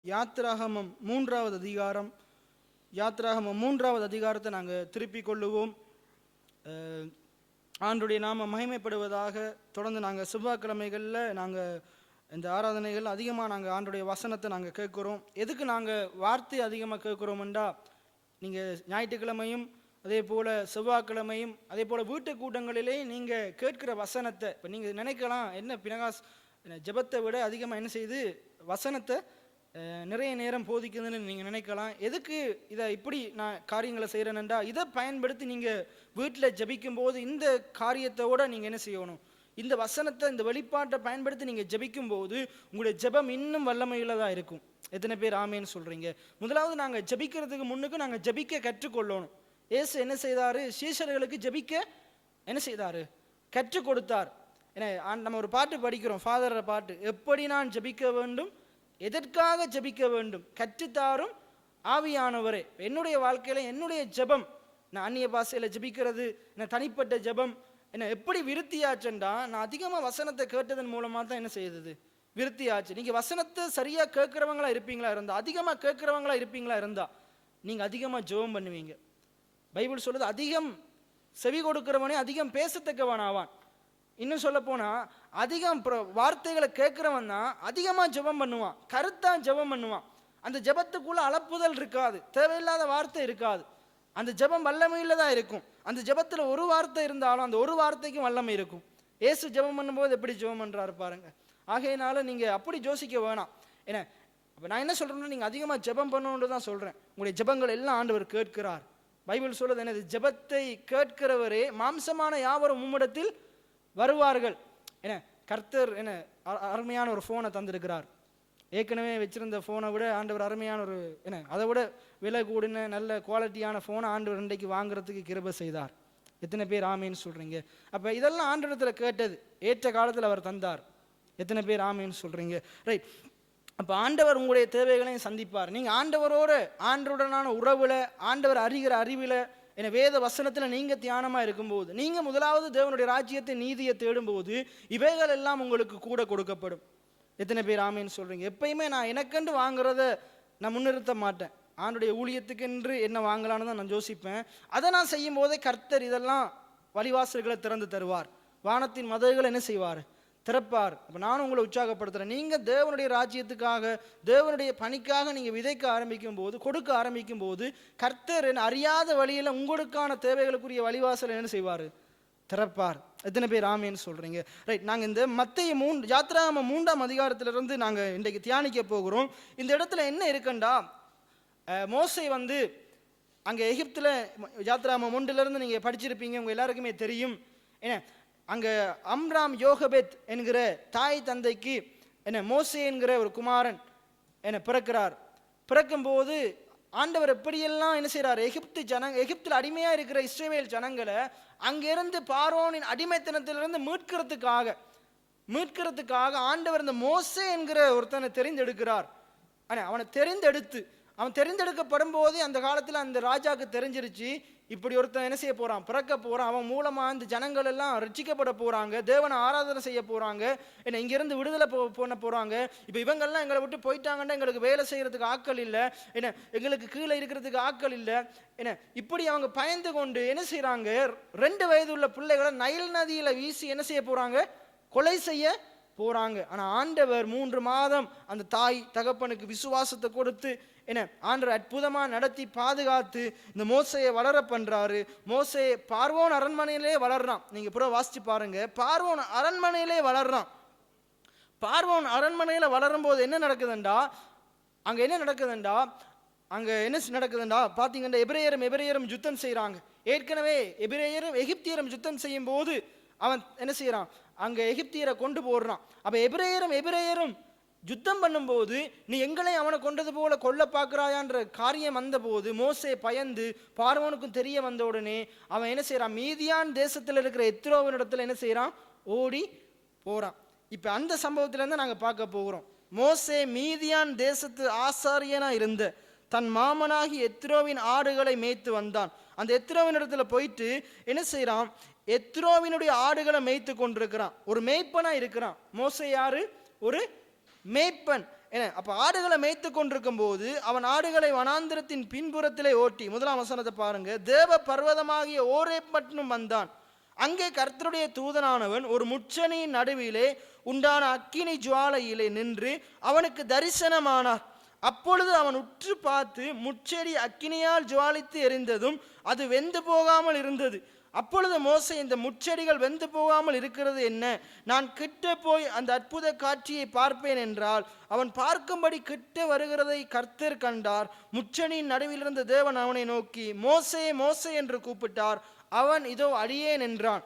யாத்திராகமம் 3வது அதிகாரம். யாத்திராகமம் 3வது அதிகாரத்தை நாங்கள் திருப்பிக் கொள்ளுவோம். ஆண்டுடைய நாம மகிமைப்படுவதாக. தொடர்ந்து நாங்கள் செவ்வாய்க்கிழமைகளில் நாங்கள் இந்த ஆராதனைகள் அதிகமாக நாங்கள் ஆண்டுடைய வசனத்தை நாங்கள் கேட்குறோம். எதுக்கு நாங்கள் வார்த்தை அதிகமாக கேட்குறோம்டா, நீங்கள் ஞாயிற்றுக்கிழமையும் அதே போல் செவ்வாய்க்கிழமையும் அதே போல் வீட்டு கூட்டங்களிலே நீங்கள் கேட்கிற வசனத்தை, இப்போ நீங்கள் நினைக்கலாம் என்ன பினகாஸ் ஜெபத்தை விட அதிகமாக என்ன செய்து வசனத்தை நிறைய நேரம் போதிக்குதுன்னு நீங்கள் நினைக்கலாம். எதுக்கு இதை இப்படி நான் காரியங்களை செய்கிறேன்டா, இதை பயன்படுத்தி நீங்கள் வீட்டில் ஜபிக்கும் போது இந்த காரியத்தோடு நீங்கள் என்ன செய்யணும், இந்த வசனத்தை இந்த வெளிப்பாட்டை பயன்படுத்தி நீங்கள் ஜபிக்கும் போது உங்களுடைய ஜெபம் இன்னும் வல்லமையுள்ளதாக இருக்கும். எத்தனை பேர் ஆமேன்னு சொல்கிறீங்க? முதலாவது நாங்கள் ஜபிக்கிறதுக்கு முன்னுக்கு நாங்கள் ஜபிக்க கற்றுக்கொள்ளணும். இயேசு என்ன செய்தார்? சீஷர்களுக்கு ஜபிக்க என்ன செய்தார்? கற்றுக் கொடுத்தார். ஏன்னா நம்ம ஒரு பாட்டு படிக்கிறோம், ஃபாதரோட பாட்டு, எப்படி நான் ஜபிக்க வேண்டும், எதற்காக ஜபிக்க வேண்டும், கற்றுத்தாரும் ஆவியானவரே. என்னுடைய வாழ்க்கையில் என்னுடைய ஜெபம், நான் அந்நிய பாஷையில் ஜபிக்கிறது, நான் தனிப்பட்ட ஜெபம் என்ன எப்படி விருத்தியாச்சுண்டா, நான் அதிகமாக வசனத்தை கேட்டதன் மூலமாக தான் என்ன செய்யுது, விருத்தியாச்சு. நீங்கள் வசனத்தை சரியாக கேட்குறவங்களா இருப்பீங்களா இருந்தால், அதிகமாக கேட்குறவங்களா இருப்பீங்களா இருந்தால் நீங்கள் அதிகமாக ஜெபம் பண்ணுவீங்க. பைபிள் சொல்லுது, அதிகம் செவி கொடுக்கிறவனே அதிகம் பேசத்தக்கவன் ஆவான். இன்னும் சொல்ல போனால் அதிகம் வார்த்தைகளை கேட்குறவன் தான் அதிகமாக ஜெபம் பண்ணுவான், கருத்தான் ஜெபம் பண்ணுவான். அந்த ஜெபத்துக்குள்ள அளப்புதல் இருக்காது, தேவையில்லாத வார்த்தை இருக்காது. அந்த ஜெபம் வல்லமையில் தான் இருக்கும். அந்த ஜெபத்தில் ஒரு வார்த்தை இருந்தாலும் அந்த ஒரு வார்த்தைக்கும் வல்லமை இருக்கும். ஏசு ஜெபம் பண்ணும்போது எப்படி ஜெபம் பண்ணுறாரு பாருங்க. ஆகையினால நீங்கள் அப்படி யோசிக்க வேணாம். ஏன்னா அப்போ நான் என்ன சொல்கிறேன்னா, நீங்கள் அதிகமாக ஜெபம் பண்ணணுன்னு தான் சொல்கிறேன். உங்களுடைய ஜெபங்கள் எல்லாம் ஆண்டவர் கேட்கிறார். பைபிள் சொல்லுது என்னது, ஜெபத்தை கேட்கிறவரே மாம்சமான யாவரும் உம்மிடத்தில் வருவார்கள். என்ன கர்த்தர் என்ன அருமையான ஒரு ஃபோனை தந்திருக்கிறார். ஏற்கனவே வச்சிருந்த ஃபோனை விட ஆண்டவர் அருமையான ஒரு என்ன அதை விட விலை கூடின நல்ல குவாலிட்டியான ஃபோனை ஆண்டவர் இன்றைக்கு வாங்குறதுக்கு கிருபை செய்தார். எத்தனை பேர் ஆமேன்னு சொல்கிறீங்க? அப்போ இதெல்லாம் ஆண்டவரத்தில் கேட்டது, ஏற்ற காலத்தில் அவர் தந்தார். எத்தனை பேர் ஆமேன்னு சொல்கிறீங்க? ரைட். அப்போ ஆண்டவர் உங்களுடைய தேவைகளையும் சந்திப்பார். நீங்கள் ஆண்டவரோடு ஆண்டவருடனான உறவில், ஆண்டவர் அறிகிற அறிவில், என வேத வசனத்தில் நீங்கள் தியானமாக இருக்கும்போது, நீங்கள் முதலாவது தேவனுடைய ராஜ்யத்தை நீதியை தேடும்போது இவைகள் எல்லாம் உங்களுக்கு கூட கொடுக்கப்படும். எத்தனை பேர் ஆமேன்னு சொல்கிறீங்க? எப்பயுமே நான் எனக்கென்று வாங்குறத நான் முன்னிறுத்த மாட்டேன். ஆண்டுடைய ஊழியத்துக்கென்று என்ன வாங்கலான்னு தான் நான் யோசிப்பேன். அதை நான் செய்யும் போதே கர்த்தர் இதெல்லாம் வழிவாசல்களை திறந்து தருவார். வானத்தின் மதகுகளை என்ன செய்வார்? திறப்பார். அப்போ நானும் உங்களை உற்சாகப்படுத்துகிறேன். நீங்கள் தேவனுடைய ராஜ்யத்துக்காக, தேவனுடைய பணிக்காக நீங்கள் விதைக்க ஆரம்பிக்கும் போது, கொடுக்க ஆரம்பிக்கும் போது கர்த்தர் அறியாத வழியில் உங்களுக்கான தேவைகளுக்குரிய வழிவாசல் என்ன செய்வார்? திறப்பார். எத்தனை பேர் ஆமேன்னு சொல்கிறீங்க? ரைட். நாங்கள் இந்த மத்தேயு யாத்திராகமம் 3ஆம் அதிகாரத்திலிருந்து நாங்கள் இன்றைக்கு தியானிக்க போகிறோம். இந்த இடத்துல என்ன இருக்குண்டா, மோசே அங்கே எகிப்தில் யாத்திராகமம் 1 நீங்கள் படிச்சிருப்பீங்க, உங்கள் எல்லாருக்குமே தெரியும். ஏன்னா அங்கே அம்ராம் யோகபேத் என்கிற தாய் தந்தைக்கு என்ன மோசே என்கிற ஒரு குமாரன் என்ன பிறக்கிறார். பிறக்கும்போது ஆண்டவர் எப்படியெல்லாம் என்ன செய்கிறார், எகிப்தில் அடிமையாக இருக்கிற இஸ்ரவேல் ஜனங்களை அங்கிருந்து பார்வோனின் அடிமைத்தனத்திலிருந்து மீட்கிறதுக்காக ஆண்டவர் இந்த மோசே என்கிற ஒருத்தனை தெரிந்தெடுக்கிறார். அவன் தெரிந்தெடுக்கப்படும் போதே அந்த காலத்தில் அந்த ராஜாவுக்கு தெரிஞ்சிருச்சு, இப்படி ஒருத்தன் என்ன செய்ய போகிறான், பிறக்க போகிறான். அவன் மூலமாக இந்த ஜனங்கள் எல்லாம் ரட்சிக்கப்பட போகிறாங்க, தேவனை ஆராதனை செய்ய போகிறாங்க, என்ன இங்கேருந்து விடுதலை பண்ண போகிறாங்க. இப்போ இவங்கெல்லாம் எங்களை விட்டு போயிட்டாங்கன்னா எங்களுக்கு வேலை செய்கிறதுக்கு ஆட்கள் இல்லை, என்ன எங்களுக்கு கீழே இருக்கிறதுக்கு ஆட்கள் இல்லை, என்ன இப்படி அவங்க பயந்து கொண்டு என்ன செய்கிறாங்க, 2 வயது உள்ள பிள்ளைகளை நைல் நதியில் வீசி என்ன செய்ய போகிறாங்க, கொலை செய்ய போகிறாங்க. ஆனால் ஆண்டவர் 3 மாதம் அந்த தாய் தகப்பனுக்கு விசுவாசத்தை கொடுத்து என்ன ஆண்டவர் அற்புதமாக நடத்தி பாதுகாத்து இந்த மோசையை வளர பண்ணுறாரு. மோசே பார்வோன் அரண்மனையிலே வளர்றான். நீங்கள் புற வாசிச்சு பாருங்க, பார்வோன் அரண்மனையிலே வளர்றான். பார்வோன் அரண்மனையில் வளரும் போது என்ன நடக்குதுண்டா, அங்கே என்ன நடக்குதுண்டா பார்த்தீங்கன்னா, எபிரேயரும் யுத்தம் செய்கிறாங்க. ஏற்கனவே எகிப்தியரும் யுத்தம் செய்யும் போது அவன் என்ன செய்யறான், அங்கே எகிப்தியரை கொண்டு போடுறான். அப்போ எபிரேயரும் யுத்தம் பண்ணும்போது நீ எங்களை அவனை கொண்டது போல கொல்ல பார்க்குறாயான்ற காரியம் வந்தபோது மோசே பயந்து பார்வோனுக்கும் தெரிய வந்த உடனே அவன் என்ன செய்யறான், மீதியான் தேசத்தில் இருக்கிற எத்ரோவினிடத்தில் என்ன செய்யறான், ஓடி போறான். இப்போ அந்த சம்பவத்திலேருந்து நாங்கள் பார்க்க போகிறோம். மோசே மீதியான் தேசத்து ஆசாரியனா இருந்த தன் மாமனாகி எத்ரோவின் ஆடுகளை மேய்த்து வந்தான். அந்த எத்ரோவினிடத்தில் போயிட்டு என்ன செய்யறான், எத்ரோவினுடைய ஆடுகளை மேய்த்து கொண்டிருக்கிறான். ஒரு மேய்ப்பனா இருக்கிறான். மோசே யாரு? ஒரு மேய்ப்பன். என்ன, அப்ப ஆடுகளை மேய்த்து கொண்டிருக்கும் போது அவன் ஆடுகளை வனாந்திரத்தின் பின்புறத்திலே ஓட்டி, 1ஆம் வசனத்தை பாருங்க, தேவ பர்வதமாகிய ஓரேப் மட்டும் வந்தான். அங்கே கர்த்தருடைய தூதனானவன் ஒரு முச்சனியின் நடுவிலே உண்டான அக்கினி ஜுவாலையிலே நின்று அவனுக்கு தரிசனமானார். அப்பொழுது அவன் உற்று பார்த்து, முச்செடி அக்கினியால் ஜுவாலித்து எரிந்ததும் அது வெந்து போகாமல் இருந்தது. அப்பொழுது மோசே, இந்த முச்செடிகள் வெந்து போகாமல் இருக்கிறது என்ன? நான் கிட்ட போய் அந்த அற்புத காட்சியை பார்ப்பேன் என்றால், அவன் பார்க்கும்படி கிட்ட வருகிறதை கர்த்தர் கண்டார். முச்செடியின் நடுவிலிருந்து தேவன் அவனை நோக்கி, மோசே மோசே என்று கூப்பிட்டார். அவன், இதோ அடியேன் என்றான்.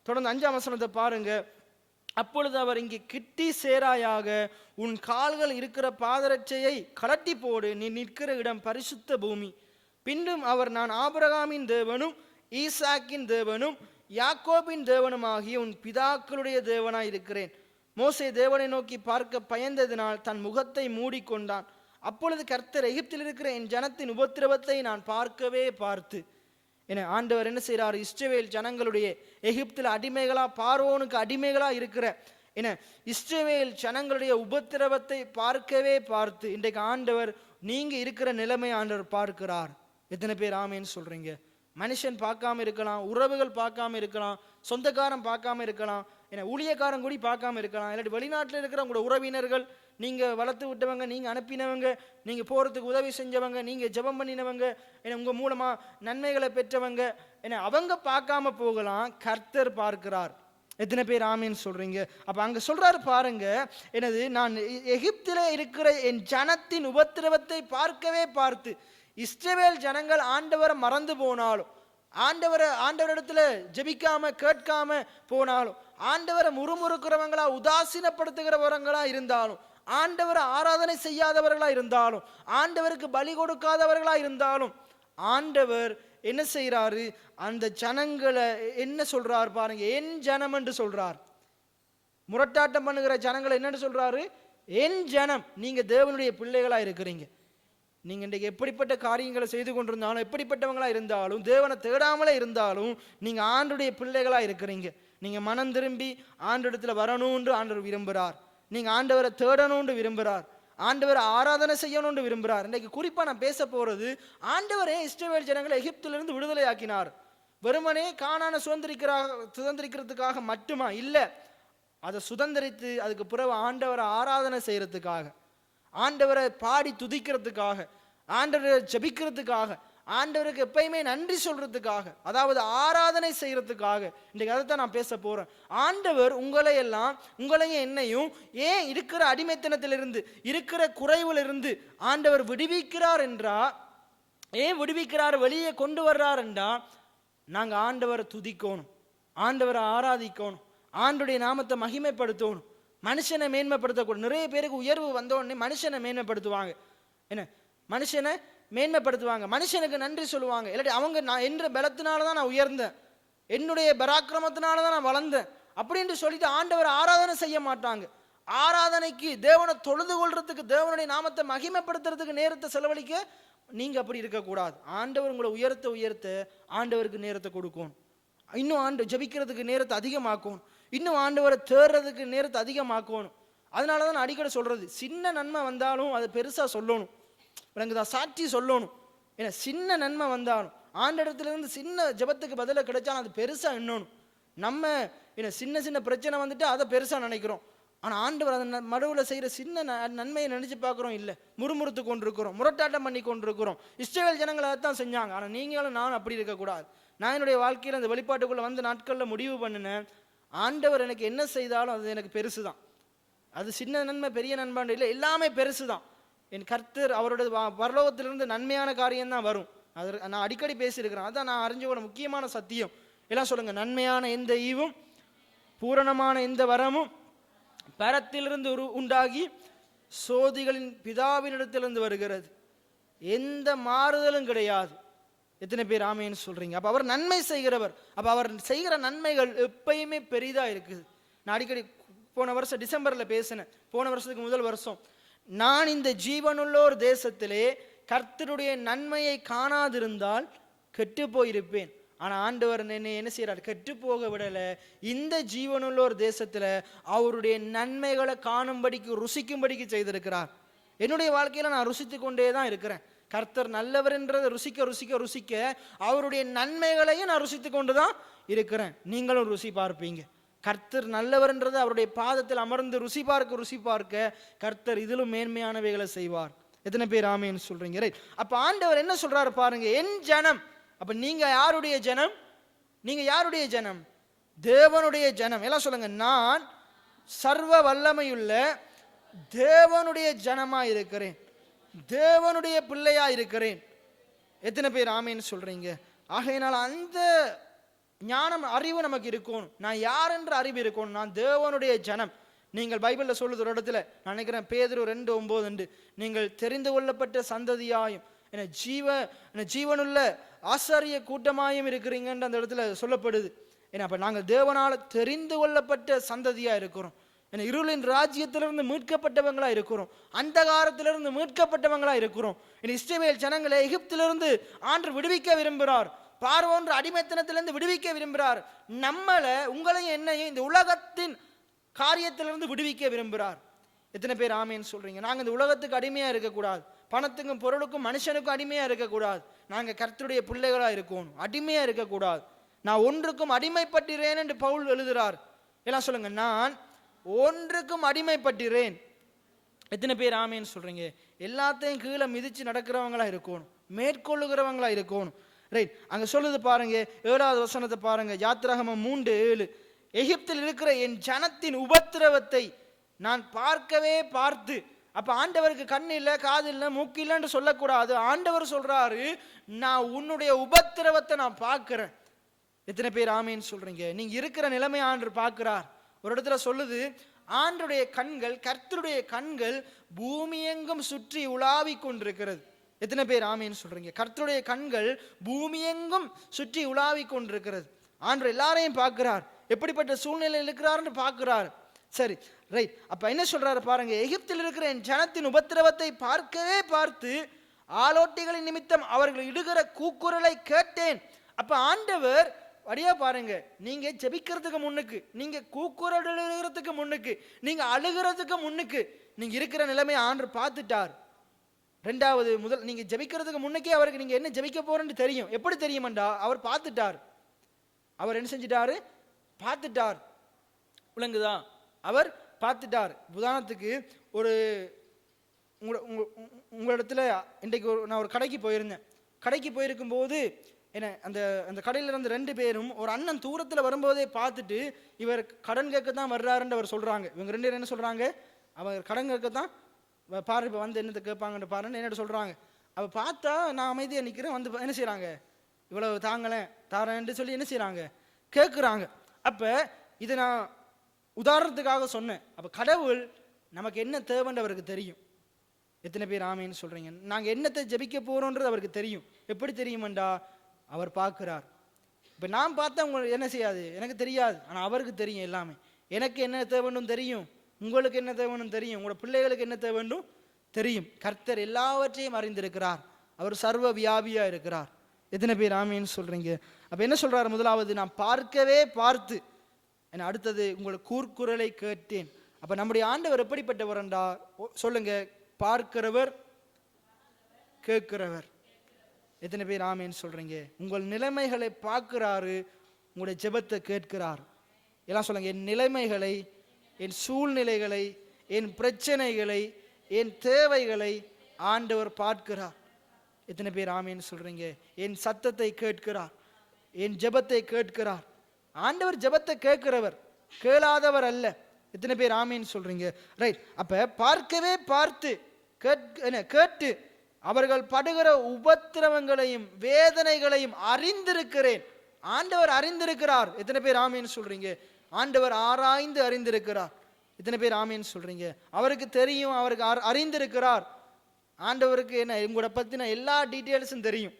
தொடர்ந்து 5ஆம் வசனத்தை பாருங்க. அப்பொழுது அவர், இங்கே கிட்டி சேராயாக, உன் கால்கள் இருக்கிற பாதரட்சையை கலட்டி போடு, நீ நிற்கிற இடம் பரிசுத்த பூமி. பின்னும் அவர், நான் ஆபிரகாமின் தேவனும் ஈசாக்கின் தேவனும் யாக்கோபின் தேவனும் ஆகிய உன் பிதாக்களுடைய தேவனாய் இருக்கிறேன். மோசே தேவனை நோக்கி பார்க்க பயந்ததினால் தன் முகத்தை மூடிக்கொண்டான். அப்பொழுது கர்த்தர், எகிப்தில் இருக்கிற என் ஜனத்தின் உபத்திரவத்தை நான் பார்க்கவே பார்த்து. என ஆண்டவர் என்ன செய்கிறார்? இஸ்ரவேல் ஜனங்களுடைய எகிப்தில் அடிமைகளா, பார்வோனுக்கு அடிமைகளா இருக்கிற இஸ்ரவேல் ஜனங்களுடைய உபத்திரவத்தை பார்க்கவே பார்த்து, இன்றைக்கு ஆண்டவர் நீங்க இருக்கிற நிலைமை ஆண்டவர் பார்க்கிறார். எத்தனை பேர் ஆமேன்னு சொல்றீங்க? மனுஷன் பார்க்காம இருக்கலாம், உறவுகள் பார்க்காம இருக்கலாம், சொந்தக்காரன் பார்க்காம இருக்கலாம், ஊழியக்காரன் கூடி பார்க்காம இருக்கலாம், இல்லாட்டி வெளிநாட்டில் இருக்கிற உங்களோட உறவினர்கள், நீங்க வளர்த்து விட்டவங்க, நீங்க அனுப்பினவங்க, நீங்க போறதுக்கு உதவி செஞ்சவங்க, நீங்க ஜெபம் பண்ணினவங்க, உங்க மூலமா நன்மைகளை பெற்றவங்க, அவங்க பார்க்காம போகலாம், கர்த்தர் பார்க்கிறார். எத்தனை பேர் ஆமீன்னு சொல்றீங்க? அப்ப அங்க சொல்றாரு பாருங்க, எனது நான் எகிப்திலே இருக்கிற என் ஜனத்தின் உபத்திரவத்தை பார்க்கவே பார்த்து. இஸ்ரவேல் ஜனங்கள் ஆண்டவரை மறந்து போனாலும், ஆண்டவரிடத்துல ஜெபிக்காம கேட்காம போனாலும், ஆண்டவரை முறுமுறுக்கிறவங்களா, உதாசீனப்படுத்துகிறவங்களா இருந்தாலும், ஆண்டவரை ஆராதனை செய்யாதவர்களா இருந்தாலும், ஆண்டவருக்கு பலி கொடுக்காதவர்களா இருந்தாலும், ஆண்டவர் என்ன செய்யறாரு? அந்த ஜனங்களை என்ன சொல்றாரு பாருங்க, என் ஜனம் என்று சொல்றார். முரட்டாட்டம் பண்ணுகிற ஜனங்களை என்னன்னு சொல்றாரு? என் ஜனம். நீங்க தேவனுடைய பிள்ளைகளா இருக்கிறீங்க. நீங்க இன்றைக்கு எப்படிப்பட்ட காரியங்களை செய்து கொண்டிருந்தாலும், எப்படிப்பட்டவங்களா இருந்தாலும், தேவனை தேடாமலே இருந்தாலும், நீங்க ஆண்டுடைய பிள்ளைகளா இருக்கிறீங்க. நீங்க மனம் திரும்பி ஆண்டிடத்துல வரணும்னு ஆண்டவர் விரும்புகிறார். நீங்க ஆண்டவரை தேடணும்னு விரும்புகிறார். ஆண்டவரை ஆராதனை செய்யணும்னு விரும்புகிறார். இன்றைக்கு குறிப்பா நான் பேச போறது, ஆண்டவரே இஸ்ரவேல் ஜனங்களை எகிப்திலிருந்து விடுதலை ஆக்கினார். வெறுமனே கானானை சுதந்திரிக்கிறதுக்காக மட்டுமா? இல்ல, அதை சுதந்திரித்து அதுக்கு பிறகு ஆண்டவரை ஆராதனை செய்யறதுக்காக, ஆண்டவரை பாடி துதிக்கிறதுக்காக, ஆண்டவரை ஜபிக்கிறதுக்காக, ஆண்டவருக்கு எப்பயுமே நன்றி சொல்றதுக்காக, அதாவது ஆராதனை செய்யறதுக்காக இன்றைக்கு அதைத்தான் நான் பேச போறேன். ஆண்டவர் உங்களையும் என்னையும் ஏன் இருக்கிற அடிமைத்தனத்திலிருந்து, இருக்கிற குறைவிலிருந்து ஆண்டவர் விடுவிக்கிறார் என்றா, ஏன் விடுவிக்கிறார், வெளியே கொண்டு வர்றார் என்றா, நாங்க ஆண்டவரை துதிக்கணும், ஆண்டவரை ஆராதிக்கணும், ஆண்டுடைய நாமத்தை மகிமைப்படுத்தணும், மனுஷனை மேன்மைப்படுத்தக்கூடாது. நிறைய பேருக்கு உயர்வு வந்தோடனே மனுஷனை மேன்மைப்படுத்துவாங்க. மனுஷனை மேன்மைப்படுத்துவாங்க, மனுஷனுக்கு நன்றி சொல்லுவாங்க. இல்லாட்டி அவங்க, நான் என்ற பலத்தினால தான் நான் உயர்ந்தேன், என்னுடைய பராக்கிரமத்தினால தான் நான் வளர்ந்தேன் அப்படின்னு சொல்லிட்டு ஆண்டவர் ஆராதனை செய்ய மாட்டாங்க. ஆராதனைக்கு, தேவனை தொழுது கொள்றதுக்கு, தேவனுடைய நாமத்தை மகிமைப்படுத்துறதுக்கு நேரத்தை செலவழிக்க நீங்க அப்படி இருக்கக்கூடாது. ஆண்டவர் உங்களை உயர்த்த ஆண்டவருக்கு நேரத்தை கொடுக்கணும். இன்னும் ஜபிக்கிறதுக்கு நேரத்தை அதிகமாக்கணும். இன்னும் ஆண்டவரை தேடுறதுக்கு நேரத்தை அதிகமாக்கணும். அதனால தான் அடிக்கடி சொல்றது, சின்ன நன்மை வந்தாலும் அதை பெருசா சொல்லணும், சாட்சி சொல்லணும். ஏன்னா சின்ன நன்மை வந்தாலும், ஆண்டவரிடத்துல இருந்து சின்ன ஜபத்துக்கு பதிலாக கிடைச்சாலும் அது பெருசா எண்ணணும். நம்ம சின்ன பிரச்சனை வந்துட்டு அதை பெருசா நினைக்கிறோம். ஆனா ஆண்டவர் அதை மடுவில் செய்யற சின்ன நன்மையை நினைச்சு பார்க்குறோம். இல்லை, முறுமுறுத்து கொண்டிருக்கிறோம், முரட்டாட்டம் பண்ணி கொண்டிருக்கிறோம். இஸ்ரவேல் ஜனங்களை அதைத்தான் செஞ்சாங்க. ஆனா நீங்களும் நானும் அப்படி இருக்கக்கூடாது. நான் என்னுடைய வாழ்க்கையில் அந்த வெளிப்பாட்டுக்குள்ள வந்த நாட்களில் முடிவு பண்ணினேன், ஆண்டவர் எனக்கு என்ன செய்தாலும் அது எனக்கு பெருசு தான். அது சின்ன நன்மை பெரிய நன்மைன்னு இல்லை, எல்லாமே பெருசு தான். என் கர்த்தர் அவருடைய பரலோகத்திலிருந்து நன்மையான காரியம் தான் வரும். அது நான் அடிக்கடி பேசியிருக்கிறேன். அதான் நான் அறிஞ்ச முக்கியமான சத்தியம். எல்லாம் சொல்லுங்க, நன்மையான எந்த ஈவும் பூரணமான எந்த வரமும் பரத்திலிருந்து உண்டாகி சோதிகளின் பிதாவினிடத்திலிருந்து வருகிறது. எந்த மாறுதலும் கிடையாது. எத்தனை பேர் ஆமேன்னு சொல்றீங்க? அப்ப அவர் நன்மை செய்கிறவர். அப்ப அவர் செய்கிற நன்மைகள் எப்பயுமே பெரிதா இருக்குது. நான் அடிக்கடி போன வருஷம் டிசம்பர்ல பேசினேன். போன வருஷத்துக்கு முதல் வருஷம், நான் இந்த ஜீவனுள்ளோர் தேசத்திலே கர்த்தருடைய நன்மையை காணாதிருந்தால் கெட்டு போயிருப்பேன். ஆனா ஆண்டவர் என்னை என்ன செய்யறார்? கெட்டு போக விடல. இந்த ஜீவனுள்ளோர் தேசத்துல அவருடைய நன்மைகளை காணும்படிக்கு, ருசிக்கும்படிக்கு செய்திருக்கிறார். என்னுடைய வாழ்க்கையில் நான் ருசித்து கொண்டே தான் இருக்கிறேன். கர்த்தர் நல்லவர் என்றதை ருசிக்க ருசிக்க ருசிக்க அவருடைய நன்மைகளையும் நான் ருசித்து கொண்டு தான் இருக்கிறேன். நீங்களும் ருசி பார்ப்பீங்க. கர்த்தர் நல்லவர் என்றது அவருடைய பாதத்தில் அமர்ந்து ருசி பார்க்க கர்த்தர் இதிலும் மேன்மையானவைகளை செய்வார். எத்தனை பேர் ஆமேன்னு சொல்றீங்க? ரைட். அப்ப ஆண்டவர் என்ன சொல்றாரு பாருங்க, என் ஜனம். அப்ப நீங்க யாருடைய ஜனம்? நீங்க யாருடைய ஜனம்? தேவனுடைய ஜனம். எல்லாம் சொல்லுங்க, நான் சர்வ வல்லமையுள்ள தேவனுடைய ஜனமா இருக்கிறேன், தேவனுடைய பிள்ளையா இருக்கிறேன். எத்தனை பேர் ஆமேன்னு சொல்றீங்க? ஆகையினால் அந்த ஞானம் அறிவு நமக்கு இருக்கணும். நான் யார் என்ற அறிவு இருக்கணும். நான் தேவனுடைய ஜனம். நீங்கள் பைபிள்ல சொல்லுது ஒரு இடத்துல, நான் நினைக்கிறேன் பேதுரு 2:9, நீங்கள் தெரிந்து கொள்ளப்பட்ட சந்ததியாயும் ஜீவனுள்ள ஆசாரிய கூட்டமாயும் இருக்கிறீங்கன்னு அந்த இடத்துல சொல்லப்படுது. ஏன்னா அப்ப நாங்கள் தேவனால தெரிந்து கொள்ளப்பட்ட சந்ததியா இருக்கிறோம். ஏன்னா இருளின் ராஜ்யத்திலிருந்து மீட்கப்பட்டவங்களா இருக்கிறோம், அந்தகாரத்திலிருந்து மீட்கப்பட்டவங்களா இருக்கிறோம். இஸ்ரவேல் ஜனங்களை எகிப்திலிருந்து ஆண்டு விடுவிக்க விரும்புகிறார், பார்வோன்ற அடிமைத்தனத்திலிருந்து விடுவிக்க விரும்புகிறார். நம்மளை உங்களையும் என்னையும் இந்த உலகத்தின் காரியத்திலிருந்து விடுவிக்க விரும்புகிறார். எத்தனை பேர் ஆமேன்னு சொல்றீங்க? நாங்கள் இந்த உலகத்துக்கு அடிமையா இருக்கக்கூடாது, பணத்துக்கும் பொருளுக்கும் மனுஷனுக்கும் அடிமையா இருக்கக்கூடாது. நாங்கள் கர்த்தருடைய பிள்ளைகளா இருக்கணும், அடிமையா இருக்கக்கூடாது. நான் ஒன்றுக்கும் அடிமைப்பட்டிறேன் என்று பவுல் எழுதுறார். எல்லாம் சொல்லுங்க, நான் ஒன்றுக்கும் அடிமைப்பட்டிறேன். எத்தனை பேர் ஆமேன்னு சொல்றீங்க? எல்லாத்தையும் கீழே மிதிச்சு நடக்கிறவங்களா இருக்கணும், மேற்கொள்ளுகிறவங்களா இருக்கணும். ரைட். அங்க சொல்லுது பாருங்க, 7வது வசனத்தை பாருங்க, யாத்திராகமம் 3:7. எகிப்தில் இருக்கிற என் ஜனத்தின் உபத்திரவத்தை நான் பார்க்கவே பார்த்து. அப்ப ஆண்டவருக்கு கண் இல்லை, காது இல்லை, மூக்கு இல்லைன்னு சொல்லக்கூடாது. ஆண்டவர் சொல்றாரு, நான் உன்னுடைய உபத்திரவத்தை நான் பார்க்கிறேன். எத்தனை பேர் ஆமேன்னு சொல்றீங்க? நீங்க இருக்கிற நிலைமை ஆண்டு பார்க்கிறார். ஒரு இடத்துல சொல்லுது, ஆண்டுடைய கண்கள், கர்த்தருடைய கண்கள் பூமியெங்கும் சுற்றி உலாவி கொண்டிருக்கிறது. எத்தனை பேர் ஆமேன்னு சொல்றீங்க? கர்த்தருடைய கண்கள் பூமியெங்கும் சுற்றி உலாவி கொண்டிருக்கிறது. ஆண்டு எல்லாரையும் பார்க்கிறார், எப்படிப்பட்ட சூழ்நிலையில் இருக்கிறார்னு பார்க்கிறார். சரி, ரைட். அப்ப என்ன சொல்றாரு பாருங்க, எகிப்தில் இருக்கிற என் ஜனத்தின் உபத்திரவத்தை பார்க்கவே பார்த்து ஆலோட்டிகளின் நிமித்தம் அவர்கள் இடுகிற கூக்குரலை கேட்டேன். அப்ப ஆண்டவர் அப்படியே பாருங்க, நீங்க ஜெபிக்கிறதுக்கு முன்னுக்கு, நீங்க கூக்குரலுகிறதுக்கு முன்னுக்கு, நீங்க அழுகிறதுக்கு முன்னுக்கு நீங்க இருக்கிற நிலைமையை ஆண்டவர் பார்த்துட்டார். ரெண்டாவது, நீங்க ஜெபிக்கிறதுக்கு முன்னுக்கே அவருக்கு நீங்க என்ன ஜெபிக்க போறேன்னு தெரியும். எப்படி தெரியுமாண்டா? அவர் பார்த்துட்டார். அவர் என்ன செஞ்சிட்டாரு? பார்த்துட்டார். விளங்குதா? அவர் பார்த்துட்டார். உதாரணத்துக்கு, ஒரு உங்களிடத்துல இன்றைக்கு நான் ஒரு கடைக்கு போயிருந்தேன். கடைக்கு போயிருக்கும் போது என்ன, அந்த அந்த கடையில் இருந்த 2 பேரும் ஒரு அண்ணன் தூரத்தில் வரும்போதே பார்த்துட்டு, இவர் கடன் கேட்க தான் வர்றாருன்னு அவர் சொல்றாங்க. இவங்க 2 பேரும் என்ன சொல்றாங்க? அவர் கடன் கேட்க தான் பாரு, இப்போ வந்து என்னத்தை கேட்பாங்கன்னு பாருன்னு என்னட்டு சொல்றாங்க. அவ பார்த்தா நான் அமைதியாக நிற்கிறேன், வந்து என்ன செய்யறாங்க? இவ்வளவு தாங்களேன் தாரேன்னு சொல்லி என்ன செய்யறாங்க? கேட்குறாங்க. அப்ப இதை நான் உதாரணத்துக்காக சொன்னேன். அப்ப கடவுள் நமக்கு என்ன தேவைன்னு அவருக்கு தெரியும். எத்தனை பேர் ஆமேன்னு சொல்றீங்க? நாங்க என்னத்தை ஜெபிக்க போறோன்றது அவருக்கு தெரியும். எப்படி தெரியுமாண்டா? அவர் பார்க்கிறார். இப்ப நான் பார்த்தா உங்களுக்கு என்ன செய்யாது, எனக்கு தெரியாது. ஆனா அவருக்கு தெரியும் எல்லாமே. எனக்கு என்ன தேவைன்னு தெரியும், உங்களுக்கு என்ன தேவைன்னு தெரியும், உங்களோட பிள்ளைகளுக்கு என்ன தேவைன்னு தெரியும். கர்த்தர் எல்லாவற்றையும் அறிந்திருக்கிறார். அவர் சர்வ வியாபியா இருக்கிறார். எத்தனை பேர் ஆமேன்னு சொல்றீங்க? அப்ப என்ன சொல்றாரு? முதலாவது, நான் பார்க்கவே பார்த்து. அடுத்தது, உங்களுக்கு கூர்க்குரலை கேட்டேன். அப்ப நம்முடைய ஆண்டவர் எப்படிப்பட்டவர்ண்டா சொல்லுங்க? பார்க்கிறவர், கேட்கிறவர். எத்தனை பேர் ஆமேன்னு சொல்றீங்க? உங்கள் நிலைமைகளை பார்க்கிறாரு, உங்களுடைய ஜெபத்தை கேட்கிறார். எல்லாம் சொல்லுங்க, என் நிலைமைகளை, என் சூழ்நிலைகளை, என் பிரச்சனைகளை, என் தேவைகளை ஆண்டவர் பார்க்கிறார். எத்தனை பேர் ஆமேன்னு சொல்றீங்க? என் சத்தத்தை கேட்கிறார், என் ஜெபத்தை கேட்கிறார். ஆண்டவர் ஜெபத்தை கேட்கிறவர், கேளாதவர் அல்ல. எத்தனை பேர் ஆமேன்னு சொல்றீங்க? ரைட். அப்ப பார்க்கவே பார்த்து கேட்டு அவர்கள் படுகிற உபத்திரவங்களையும் வேதனைகளையும் அறிந்திருக்கிறேன். ஆண்டவர் அறிந்திருக்கிறார். எத்தனை பேர் ஆமேன்னு சொல்றீங்க? ஆண்டவர் ஆராய்ந்து அறிந்திருக்கிறார். எத்தனை பேர் ஆமேன்னு சொல்றீங்க? அவருக்கு தெரியும், அவருக்கு அறிந்திருக்கிறார். ஆண்டவருக்கு என்ன, உங்களோட பத்தின எல்லா டீட்டெயில்ஸும் தெரியும்.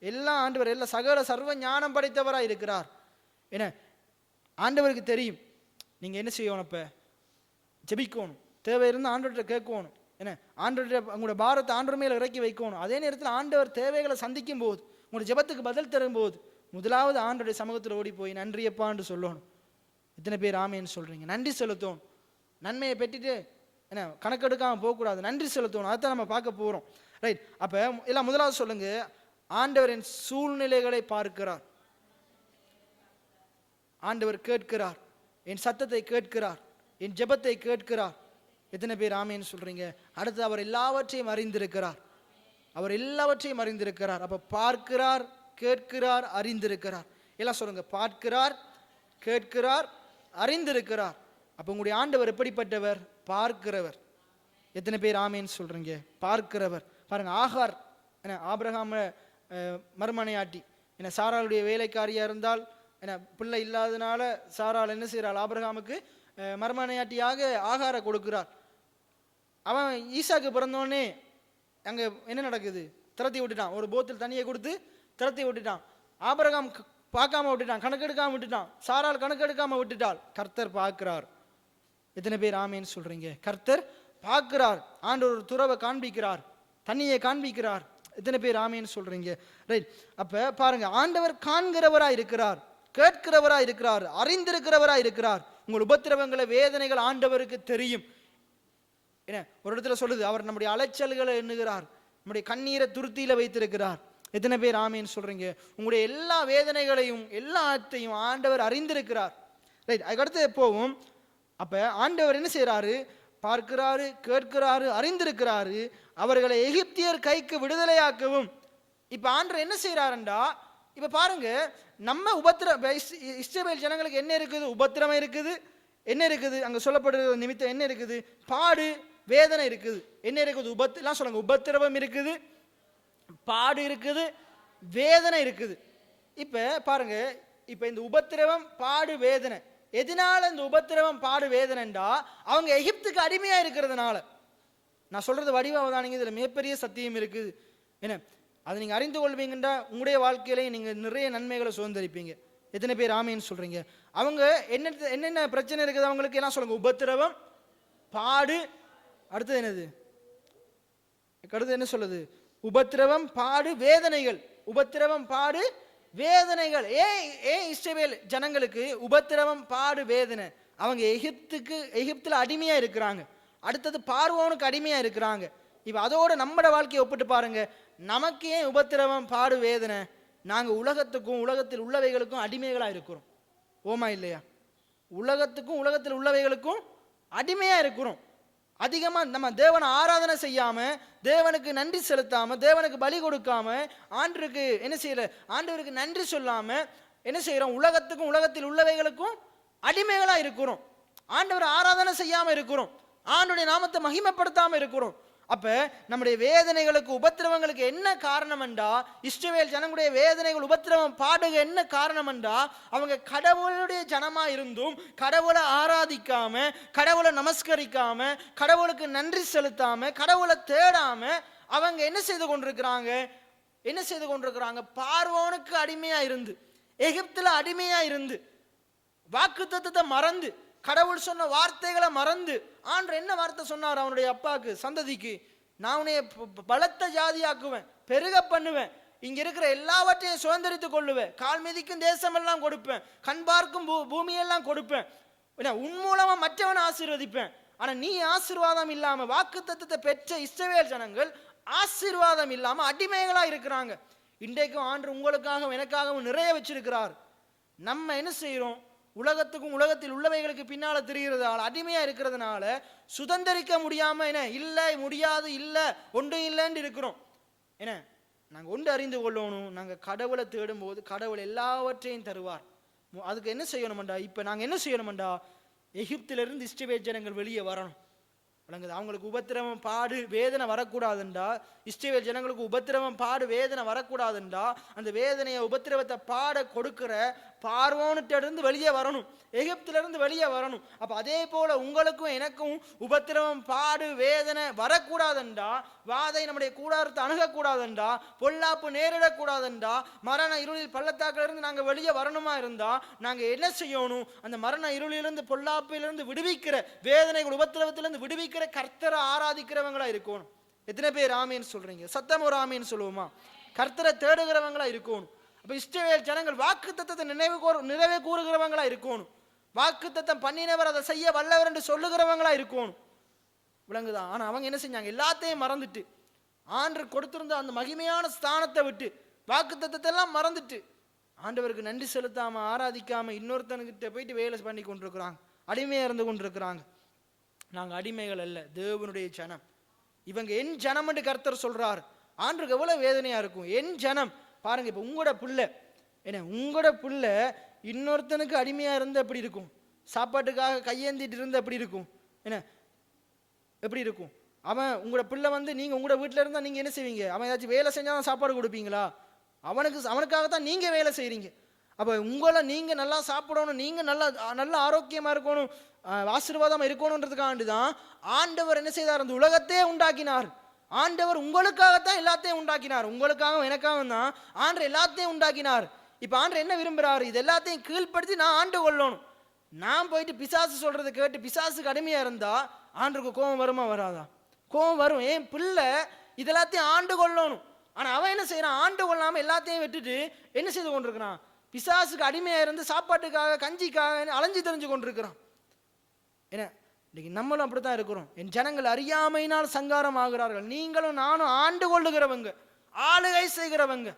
எல்லாம் ஆண்டவர் எல்லா சகல சர்வ ஞானம் படைத்தவராக இருக்கிறார். என்ன, ஆண்டவருக்கு தெரியும். நீங்க என்ன செய்யணும்? இப்ப ஜெபிக்கணும், தேவை இருந்து ஆண்டவர்கிட்ட கேட்கணும். என்ன, ஆண்டவர்கிட்ட உங்களோட பாரத்தை ஆண்டவர் மேல இறக்கி வைக்கணும். அதே நேரத்தில் ஆண்டவர் தேவைகளை சந்திக்கும் போது, உங்களோட ஜெபத்துக்கு பதில் தரும் போது, முதலாவது ஆண்டவருடைய சமூகத்தில் ஓடி போய் நன்றியப்பான்னு சொல்லணும். எத்தனை பேர் ஆமேன்னு சொல்றீங்க? நன்றி செலுத்தணும். நன்மையை பெற்றுட்டு என்ன கணக்கெடுக்காமல் போகக்கூடாது, நன்றி செலுத்தணும். அதைத்தான் நம்ம பார்க்க போகிறோம். ரைட். அப்போ எல்லாம் முதலாவது சொல்லுங்க, ஆண்டவர் என் சூழ்நிலைகளை பார்க்கிறார், ஆண்டவர் கேட்கிறார், என் சத்தத்தை கேட்கிறார், என் ஜெபத்தை கேட்கிறார். எத்தனை பேர் ஆமேன்னு சொல்றீங்க? அடுத்து அவர் எல்லாவற்றையும் அறிந்திருக்கிறார், அவர் எல்லாவற்றையும் அறிந்திருக்கிறார். அப்ப பார்க்கிறார், கேட்கிறார், அறிந்திருக்கிறார். எல்லாம் சொல்லுங்க, பார்க்கிறார், கேட்கிறார், அறிந்திருக்கிறார். அப்ப உங்களுடைய ஆண்டவர் எப்படிப்பட்டவர்? பார்க்கிறவர். எத்தனை பேர் ஆமேன்னு சொல்றீங்க? பார்க்கிறவர். பாருங்க, ஆகார் என்ன ஆபிரகாம் மறுமனையாட்டி என்ன சாராளுடைய வேலைக்காரியா இருந்தால் என்ன பிள்ளை இல்லாதனால சாராள் என்ன செய்கிறாள்? ஆபிரகாமுக்கு மறுமனையாட்டியாக ஆகாரை கொடுக்கிறார். அவன் ஈசாக்கு பிறந்தோடனே அங்கே என்ன நடக்குது? திரத்தி விட்டுட்டான். ஒரு போத்தில் தண்ணியை கொடுத்து திரத்தி விட்டுட்டான். ஆபிரகாம் பார்க்காம விட்டுட்டான், கணக்கெடுக்காம விட்டுட்டான். சாராள் கணக்கெடுக்காம விட்டுட்டாள். கர்த்தர் பார்க்கிறார். எத்தனை பேர் ஆமேன்னு சொல்றீங்க? கர்த்தர் பார்க்கிறார். ஆண்டவர் ஒரு துறவை காண்பிக்கிறார், தண்ணியை காண்பிக்கிறார். எத்தனை பேர் ஆமேன்னு சொல்றீங்க? ரைட். அப்ப பாருங்க, ஆண்டவர் காண்கிறவராய் இருக்கிறார், கேட்கிறவராய் இருக்கிறார், அறிந்திருக்கிறவராய் இருக்கிறார். உங்கள் உபத்திரவங்களை, வேதனைகள் ஆண்டவருக்கு தெரியும். என்ன ஒரு இடத்துல சொல்லுது, அவர் நம்முடைய அலைச்சல்களை எண்ணுகிறார், நம்முடைய கண்ணீரை துருத்தியில வைத்திருக்கிறார். எத்தனை பேர் ஆமேன்னு சொல்றீங்க? உங்களுடைய எல்லா வேதனைகளையும் எல்லாத்தையும் ஆண்டவர் அறிந்திருக்கிறார். ரைட். அதுக்கடுத்து எப்போவும் அப்ப ஆண்டவர் என்ன செய்யறாரு? பார்க்கிறாரு, கேட்கிறாரு, அறிந்திருக்கிறாரு. அவர்களை எகிப்தியர் கைக்கு விடுதலையாக்கவும். இப்ப ஆண்டவர் என்ன செய்யறாருண்டா, இப்ப பாருங்க, நம்ம இஸ்ரவேல் ஜனங்களுக்கு என்ன இருக்குது? உபத்திரவம் இருக்குது. என்ன இருக்குது? அங்க சொல்லப்படுகிற நிமித்தம் என்ன இருக்குது? பாடு, வேதனை இருக்குது. என்ன இருக்குது? எல்லாம் சொல்லுங்க, உபத்திரவம் இருக்குது, பாடு இருக்குது, வேதனை இருக்குது. இப்ப பாருங்க, இப்ப இந்த உபத்திரவம், பாடு, வேதனை எதனால? இந்த உபத்திரவம், பாடு, வேதனைண்டா அவங்க எகிப்துக்கு அடிமையா இருக்கிறதுனால. நான் சொல்றது வடிவாவதானீங்க, இதுல மிகப்பெரிய சத்தியம் இருக்குது. என்ன அதை நீங்க அறிந்து கொள்வீங்கன்றா உங்களுடைய வாழ்க்கையிலையும் நீங்க நிறைய நன்மைகளை சுதந்திரிப்பீங்க. எத்தனை பேர் ஆமேன்னு சொல்றீங்க? அவங்க என்னென்ன பிரச்சனை இருக்குது அவங்களுக்கு எல்லாம் சொல்லுங்க. உபத்திரவம், பாடு, அடுத்தது என்னது? அடுத்தது என்ன சொல்லுது? உபத்திரவம், பாடு, வேதனைகள். உபத்திரவம், பாடு, வேதனைகள். இஸ்ரவேல் ஜனங்களுக்கு உபத்திரவம், பாடு, வேதனை. அவங்க எகிப்துல அடிமையா இருக்கிறாங்க. அடுத்தது பார்வோனுக்கு அடிமையா இருக்கிறாங்க. இப்ப அதோட நம்மட வாழ்க்கையை ஒப்பிட்டு பாருங்க. நமக்கு ஏன் உபத்திரவம், பாடு, வேதனை? நாங்க உலகத்துக்கும் உலகத்தில் உள்ளவைகளுக்கும் அடிமைகளா இருக்கிறோம். ஓமா இல்லையா? உலகத்துக்கும் உலகத்தில் உள்ளவைகளுக்கும் அடிமையா இருக்கிறோம். அதிகமா நம்ம தேவனை ஆராதனை செய்யாம, தேவனுக்கு நன்றி செலுத்தாம, தேவனுக்கு பலி கொடுக்காம, ஆண்டவருக்கு என்ன செய்யல, ஆண்டவருக்கு நன்றி சொல்லாம என்ன செய்யறோம்? உலகத்துக்கும் உலகத்தில் உள்ளவைகளுக்கும் அடிமைகளா இருக்கிறோம். ஆண்டவரை ஆராதனை செய்யாம இருக்கிறோம், ஆண்டவருடைய நாமத்தை மகிமைப்படுத்தாம இருக்கிறோம். அப்ப நம்முடைய வேதனைகளுக்கு, உபத்திரவங்களுக்கு என்ன காரணம் என்றா, இஸ்ரவேல் ஜனங்களுடைய வேதனைகள், உபத்திரவம், பாடுக என்ன காரணம் என்றா, அவங்க கடவுளுடைய ஜனமா இருந்தும் கடவுளை ஆராதிக்காம, கடவுளை நமஸ்கரிக்காம, கடவுளுக்கு நன்றி செலுத்தாம, கடவுளை தேடாம அவங்க என்ன செய்து கொண்டிருக்கிறாங்க? என்ன செய்து கொண்டிருக்கிறாங்க? பார்வோனுக்கு அடிமையா இருந்து, எகிப்துல அடிமையா இருந்து, வாக்குத்தத்தத்தை மறந்து, கடவுள் சொன்ன வார்த்தைகளை மறந்து. ஆண்டவர் என்ன வார்த்தை சொன்னார் அவனுடைய அப்பாவுக்கு, சந்ததிக்கு? நான் உன்னைய பலத்த ஜாதியாக்குவேன், பெருக பண்ணுவேன், இங்க இருக்கிற எல்லாவற்றையும் சுதந்திரித்துக் கொள்ளுவேன், கால் மிதிக்கும் தேசமெல்லாம் கொடுப்பேன், கண் பார்க்கும் பூமியெல்லாம் கொடுப்பேன், உன் மூலமா மற்றவனை ஆசீர்வதிப்பேன். ஆனா நீ ஆசீர்வாதம் இல்லாம, வாக்குத்தத்தத்தை பெற்ற இஸ்ரவேல் ஜனங்கள் ஆசீர்வாதம் இல்லாம அடிமைகளா இருக்கிறாங்க. இன்றைக்கும் ஆண்டவர் உங்களுக்காகவும் எனக்காகவும் நிறைய வச்சிருக்கிறார். நம்ம என்ன செய்யறோம்? உலகத்துக்கும் உலகத்தில் உள்ளவைகளுக்கு பின்னால தெரிகிறதால, அடிமையா இருக்கிறதுனால சுதந்திரிக்க முடியாம என்ன இல்லை, முடியாது, இல்லை, ஒன்றும் இல்லைன்னு இருக்கிறோம். என்ன நாங்கள் ஒன்று அறிந்து கொள்ளணும், நாங்கள் கடவுளை தேடும் போது கடவுள் எல்லாவற்றையும் தருவார். அதுக்கு என்ன செய்யணும்டா? இப்போ நாங்கள் என்ன செய்யணும்டா? எகிப்திலிருந்து இஸ்ரவேல் ஜனங்கள் வெளியே வரணும். அவங்களுக்கு உபத்திரவம், பாடு, வேதனை வரக்கூடாதுண்டா. இஸ்ரவேல் ஜனங்களுக்கு உபத்திரவம், பாடு, வேதனை வரக்கூடாதுண்டா. அந்த வேதனையை, உபத்திரவத்தை, பாட கொடுக்கிற பார்வோன்கிட்ட இருந்து வெளியே வரணும், எகிப்திலிருந்து வெளியே வரணும். அப்ப அதே போல உங்களுக்கும் எனக்கும் உபத்திரவம், பாடு, வேதனை வரக்கூடாதுண்டா. வாதை நம்முடைய கூடாரத்தை அணுகக்கூடாதுண்டா. பொல்லாப்பு நேரிடக்கூடாதுண்டா. மரண இருளில் பள்ளத்தாக்கிலிருந்து நாங்கள் வெளியே வரணுமா இருந்தா நாங்க என்ன செய்யணும்? அந்த மரண இருளிலிருந்து, பொல்லாப்பிலிருந்து விடுவிக்கிற, வேதனைகள், உபத்திரவத்திலிருந்து விடுவிக்கிற கர்த்தரை ஆராதிக்கிறவங்களா இருக்கணும். எத்தனை பேர் ஆமேன்னு சொல்றீங்க? சத்தம் ஒரு ஆமேன்னு சொல்லுவோமா? கர்த்தரை தேடுகிறவங்களா இருக்கணும். அப்ப இஸ்ரவேல் ஜனங்கள் வாக்குத்தத்தத்தை நிறைவே கூறுகிறவங்களா இருக்கணும். வாக்குத்தத்தம் பண்ணினவர் அதை செய்ய வல்லவர் என்று சொல்லுகிறவங்களா இருக்கணும். விளங்குதா? ஆனா அவங்க என்ன செஞ்சாங்க? எல்லாத்தையும் மறந்துட்டு, ஆண்டவர் கொடுத்திருந்த அந்த மகிமையான ஸ்தானத்தை விட்டு, வாக்குத்தத்தத்தை எல்லாம் மறந்துட்டு, ஆண்டவருக்கு நன்றி செலுத்தாம ஆராதிக்காம இன்னொருத்தனுக்கிட்ட போயிட்டு வேலை பண்ணி கொண்டிருக்கிறாங்க, அடிமையா இருந்து கொண்டிருக்கிறாங்க. நாங்க அடிமைகள் அல்ல, தேவனுடைய ஜனம். இவங்க என் ஜனம் என்று கர்த்தர் சொல்றார். ஆண்டவருக்கு எவ்வளவு வேதனையா இருக்கும். என் ஜனம் பாருங்க, இப்ப உங்களோட புள்ள என்ன, உங்களோட புள்ள இன்னொருத்தனுக்கு அடிமையா இருந்தா எப்படி இருக்கும்? சாப்பாட்டுக்காக கையேந்திட்டு இருந்தா எப்படி இருக்கும்? என்ன எப்படி இருக்கும்? அவன் உங்களோட பிள்ளை வந்து நீங்க உங்களோட வீட்டில் இருந்தா நீங்க என்ன செய்வீங்க? அவன் ஏதாச்சும் வேலை செஞ்சாதான் சாப்பாடு கொடுப்பீங்களா? அவனுக்காகத்தான் நீங்க வேலை செய்றீங்க. அப்ப உங்களை நீங்க நல்லா சாப்பிடணும், நீங்க நல்லா நல்ல ஆரோக்கியமா இருக்கணும், ஆசீர்வாதமா இருக்கணும்ன்றதுக்காண்டி தான் ஆண்டவர் என்ன செய்தார்? அந்த உலகத்தையே உண்டாக்கினார். ஆண்டவர் உங்களுக்காகத்தான் எல்லாத்தையும் உண்டாக்கினார். உங்களுக்காக எனக்காக தான் ஆண்டவர் எல்லாத்தையும் உண்டாக்கினார். இப்ப ஆண்டவர் என்ன விரும்புறாரு? இது எல்லாத்தையும் கீழ்ப்படுத்தி நான் ஆண்டு கொள்ளணும். நான் போயிட்டு பிசாசு சொல்றதை கேட்டு பிசாசுக்கு அடிமையா இருந்தா ஆண்டருக்கு கோபம் வருமா வராதா? கோபம் வரும். ஏன் பிள்ளை இதெல்லாத்தையும் ஆண்டு கொள்ளணும். ஆனா அவன் என்ன செய்யறான்? ஆண்டு கொள்ளாம எல்லாத்தையும் விட்டுட்டு என்ன செய்து கொண்டிருக்கிறான்? பிசாசுக்கு அடிமையா இருந்து சாப்பாட்டுக்காக கஞ்சிக்காக அலைஞ்சு தெரிஞ்சு கொண்டிருக்கிறான். என்ன இன்னைக்கு நம்மளும் அப்படித்தான் இருக்கிறோம். என் ஜனங்கள் அறியாமையினால் சங்காரம் ஆகிறார்கள். நீங்களும் நானும் ஆண்டு கொள்ளுகிறவங்க, ஆளுகை செய்கிறவங்க.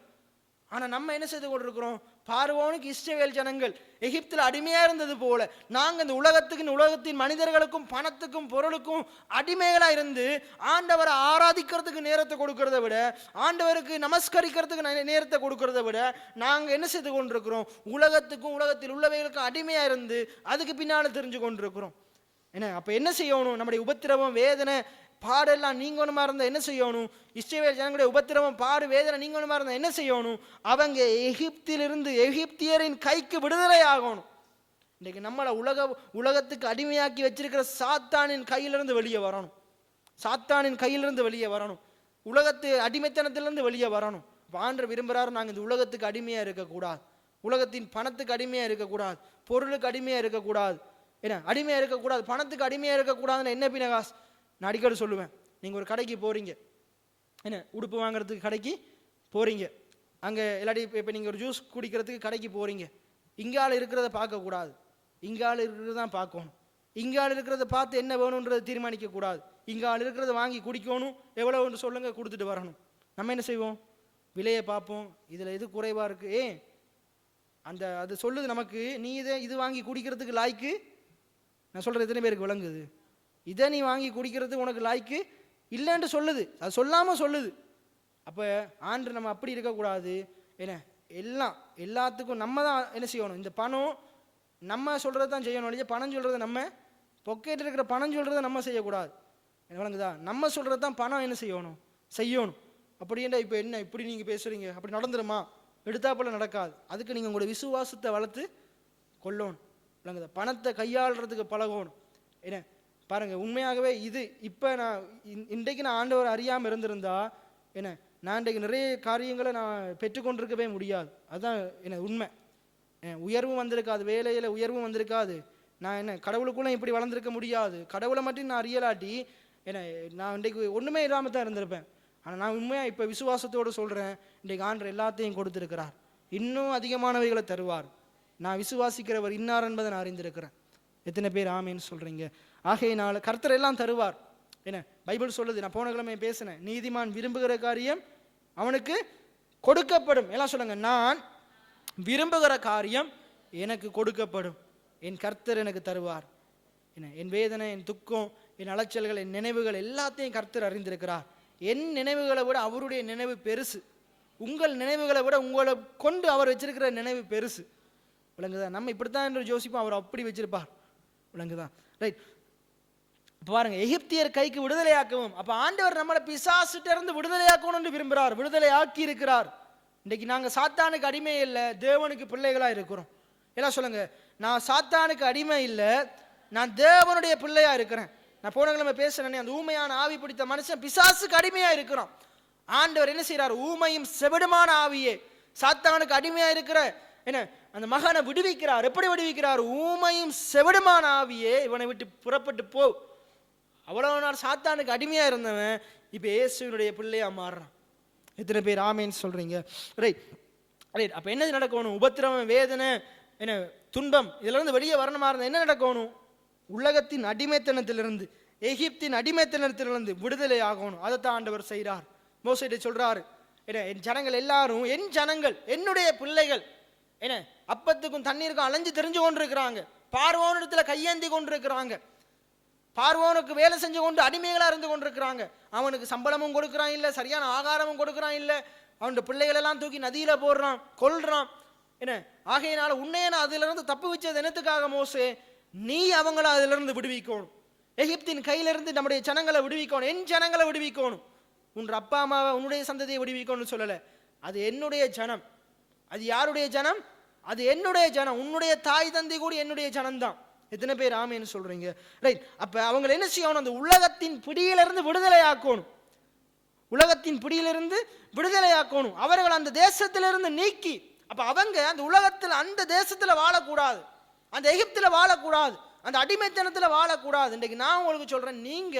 ஆனா நம்ம என்ன செய்து கொண்டிருக்கிறோம்? பார்வோனுக்கு இஸ்ரவேல் ஜனங்கள் எகிப்தில் அடிமையா இருந்தது போல நாங்க இந்த உலகத்தின் மனிதர்களுக்கும் பணத்துக்கும் பொருளுக்கும் அடிமைகளா இருந்து ஆண்டவரை ஆராதிக்கிறதுக்கு நேரத்தை கொடுக்கறத விட, ஆண்டவருக்கு நமஸ்கரிக்கிறதுக்கு நேரத்தை கொடுக்கறத விட நாங்க என்ன செய்து கொண்டிருக்கிறோம்? உலகத்துக்கும் உலகத்தில் உள்ளவைகளுக்கும் அடிமையா இருந்து அதுக்கு பின்னால தெரிஞ்சு கொண்டிருக்கிறோம். என்ன அப்ப என்ன செய்யணும்? நம்முடைய உபத்திரவம் வேதனை பாடெல்லாம் நீங்கணுமா இருந்தா என்ன செய்யணும்? இஸ்ரவேல் ஜனங்களுடைய உபத்திரவம் பாடு வேதனை நீங்கணுமா இருந்தா என்ன செய்யணும்? அவங்க எகிப்திலிருந்து எகிப்தியரின் கைக்கு விடுதலை ஆகணும். இன்னைக்கு நம்மளை உலகத்துக்கு அடிமையாக்கி வச்சிருக்கிற சாத்தானின் கையிலிருந்து வெளியே வரணும். சாத்தானின் கையிலிருந்து வெளியே வரணும். உலகத்து அடிமைத்தனத்திலிருந்து வெளியே வரணும். ஆண்டவர் விரும்புறாரு, நாங்கள் இந்த உலகத்துக்கு அடிமையா இருக்கக்கூடாது, உலகத்தின் பணத்துக்கு அடிமையா இருக்கக்கூடாது, பொருளுக்கு அடிமையா இருக்கக்கூடாது. என்ன அடிமையா இருக்கக்கூடாது, பணத்துக்கு அடிமையா இருக்கக்கூடாதுன்னு என்ன பினகாஸ் நான் அடிக்கடி சொல்லுவேன். நீங்கள் ஒரு கடைக்கு போகிறீங்க, என்ன உடுப்பு வாங்குறதுக்கு கடைக்கு போகிறீங்க, அங்கே இல்லாட்டி இப்போ நீங்கள் ஒரு ஜூஸ் குடிக்கிறதுக்கு கடைக்கு போகிறீங்க. இங்கால இருக்கிறத பார்க்கக்கூடாது, இங்கால இருக்கிறது தான் பார்க்கணும். இங்கால இருக்கிறத பார்த்து என்ன வேணுன்றதை தீர்மானிக்கக்கூடாது. இங்கால இருக்கிறத வாங்கி குடிக்கணும், எவ்வளோன்னு சொல்லுங்கள், கொடுத்துட்டு வரணும். நம்ம என்ன செய்வோம்? விலையை பார்ப்போம், இதில் எது குறைவாக இருக்குது, அது சொல்லுது நமக்கு, நீ இது வாங்கி குடிக்கிறதுக்கு லாய்க்கு. நான் சொல்கிறது எத்தனை பேருக்கு விளங்குது? இதை நீ வாங்கி குடிக்கிறது உனக்கு லாய்க்கு இல்லைன்னு சொல்லுது, அது சொல்லாமல் சொல்லுது. அப்போ ஆண்டு நம்ம அப்படி இருக்கக்கூடாது. என்ன எல்லாத்துக்கும் நம்ம தான் என்ன செய்யணும்? இந்த பணம் நம்ம சொல்கிறது தான் செய்யணும் இல்லையா? பணம் சொல்கிறத நம்ம பொக்கெட்டில் இருக்கிற பணம் சொல்கிறத நம்ம செய்யக்கூடாது. என்ன விளங்குதா? நம்ம சொல்கிறது தான் பணம் என்ன செய்யணும். அப்படின்னா இப்போ என்ன இப்படி நீங்கள் பேசுகிறீங்க, அப்படி நடந்துருமா? எடுத்தாப்புல நடக்காது. அதுக்கு நீங்கள் உங்களோட விசுவாசத்தை வளர்த்து கொள்ளணும். விளங்குதா? பணத்தை கையாளுறதுக்கு பழகணும். என்ன பாருங்க, உண்மையாகவே இது இப்போ இன்றைக்கு நான் ஆண்டவர் அறியாமல் இருந்திருந்தா என்ன நான் இன்றைக்கு நிறைய காரியங்களை நான் பெற்றுக்கொண்டிருக்கவே முடியாது. அதுதான் என்ன உண்மை. உயர்வும் வந்திருக்காது, வேலையில் உயர்வும் வந்திருக்காது. நான் என்ன கடவுளுக்குள்ளே இப்படி வளர்ந்துருக்க முடியாது. கடவுளை மட்டும் நான் அறியலாட்டி நான் இன்றைக்கு ஒன்றுமே இல்லாமல் தான் இருந்திருப்பேன். ஆனால் நான் உண்மையாக இப்போ விசுவாசத்தோடு சொல்கிறேன், இன்றைக்கு ஆண்டவர் எல்லாத்தையும் கொடுத்துருக்கிறார், இன்னும் அதிகமானவைகளை தருவார். நான் விசுவாசிக்கிறவர் இன்னார் என்பதை நான் அறிந்திருக்கிறேன். எத்தனை பேர் ஆமேன்னு சொல்கிறீங்க? ஆகையினால கர்த்தர் எல்லாம் தருவார். என்ன பைபிள் சொல்லுது, நான் போன கிழமை பேசினேன், நீதிமான் விரும்புகிற காரியம் அவனுக்கு கொடுக்கப்படும். எல்லாம் சொல்லுங்க, நான் விரும்புகிற காரியம் எனக்கு கொடுக்கப்படும், என் கர்த்தர் எனக்கு தருவார். என்ன என் வேதனை, என் துக்கம், என் அலைச்சல்கள், என் நினைவுகள் எல்லாத்தையும் கர்த்தர் அறிந்திருக்கிறார். என் நினைவுகளை விட அவருடைய நினைவு பெருசு. உங்கள் நினைவுகளை விட உங்களை கொண்டு அவர் வச்சிருக்கிற நினைவு பெருசு. விளங்குதா? நம்ம இப்படித்தான் என்று யோசிப்போம், அவர் அப்படி வச்சிருப்பார். விளங்குதா? ரைட். பாருங்க, எகிப்தியர் கைக்கு விடுதலையாக்கவும். அப்ப ஆண்டவர் நம்மளை பிசாசுட்ட இருந்து விடுதலையாக்கணும்னு விரும்புகிறார், விடுதலையாக்கி இருக்கிறார். இன்னைக்கு நாங்க சாத்தானுக்கு அடிமை இல்லை, தேவனுக்கு பிள்ளைகளா இருக்கிறோம். எல்லாம் சொல்லுங்க, நான் சாத்தானுக்கு அடிமை இல்லை, நான் தேவனுடைய பிள்ளையா இருக்கிறேன். நான் போன கிழமை பேசுறேன், அந்த ஊமையான ஆவி பிடித்த மனுஷன் பிசாசுக்கு அடிமையா இருக்கிறான். ஆண்டவர் என்ன செய்யறார்? ஊமையும் செவிடுமான ஆவியே, சாத்தானுக்கு அடிமையா இருக்கிற என்ன அந்த மகனை விடுவிக்கிறார். எப்படி விடுவிக்கிறார்? ஊமையும் செவிடுமான ஆவியே, இவனை விட்டு புறப்பட்டு போ. அவ்வளவு நாள் சாத்தானுக்கு அடிமையா இருந்தவன் இப்ப இயேசுவினுடைய பிள்ளையா மாறுறான். எத்தனை பேர் ஆமேன்னு சொல்றீங்க? Right right. அப்ப என்ன நடக்கணும்? உபத்திரவம், வேதனை, என்ன துன்பம், இதுல இருந்து வெளியே வரணுமா இருந்தா என்ன நடக்கணும்? உலகத்தின் அடிமைத்தனத்திலிருந்து எகிப்தின் அடிமைத்தனத்திலிருந்து விடுதலை ஆகணும். அதைத்தான் ஆண்டவர் செய்கிறார். மோசேட்ட சொல்றாரு, என் ஜனங்கள் எல்லாரும் என் ஜனங்கள், என்னுடைய பிள்ளைகள் என்ன அப்பத்துக்கும் தண்ணீருக்கும் அலைஞ்சு தெரிஞ்சு கொண்டிருக்கிறாங்க, பார்வோனிடத்துல கையேந்தி கொண்டிருக்கிறாங்க, பார்வோனுக்கு வேலை செஞ்சு கொண்டு அடிமைகளா இருந்து கொண்டிருக்கிறாங்க. அவனுக்கு சம்பளமும் கொடுக்குறான் இல்லை, சரியான ஆகாரமும் கொடுக்குறான் இல்லை, அவனுடைய பிள்ளைகள் எல்லாம் தூக்கி நதியில போடுறான், கொல்றான். என்ன ஆகையினால உன்னைய நான் அதுல இருந்து தப்பு வச்சது என்னத்துக்காக மோசே? நீ அவங்கள அதுல இருந்து விடுவிக்கணும். எகிப்தின் கையிலிருந்து நம்முடைய ஜனங்களை விடுவிக்கணும், என் ஜனங்களை விடுவிக்கணும். உன் அப்பா அம்மாவை உன்னுடைய சந்ததியை விடுவிக்கணும்னு சொல்லலை. அது என்னுடைய ஜனம். அது யாருடைய ஜனம்? அது என்னுடைய ஜனம். உன்னுடைய தாய் தந்தை கூட என்னுடைய ஜனம்தான். எத்தனை பேர் ஆமேன்னு சொல்றீங்க? ரைட். அப்ப அவங்க என்ன செய்யணும்? அந்த உலகத்தின் பிடியிலிருந்து விடுதலை ஆக்கணும். உலகத்தின் பிடியிலிருந்து விடுதலை ஆக்கணும். அவர்கள் அந்த தேசத்திலிருந்து நீக்கி, அப்ப அவங்க அந்த உலகத்தில் அந்த தேசத்துல வாழக்கூடாது, அந்த எகிப்துல வாழக்கூடாது, அந்த அடிமைத்தனத்துல வாழக்கூடாது. இன்றைக்கு நான் உங்களுக்கு சொல்றேன், நீங்க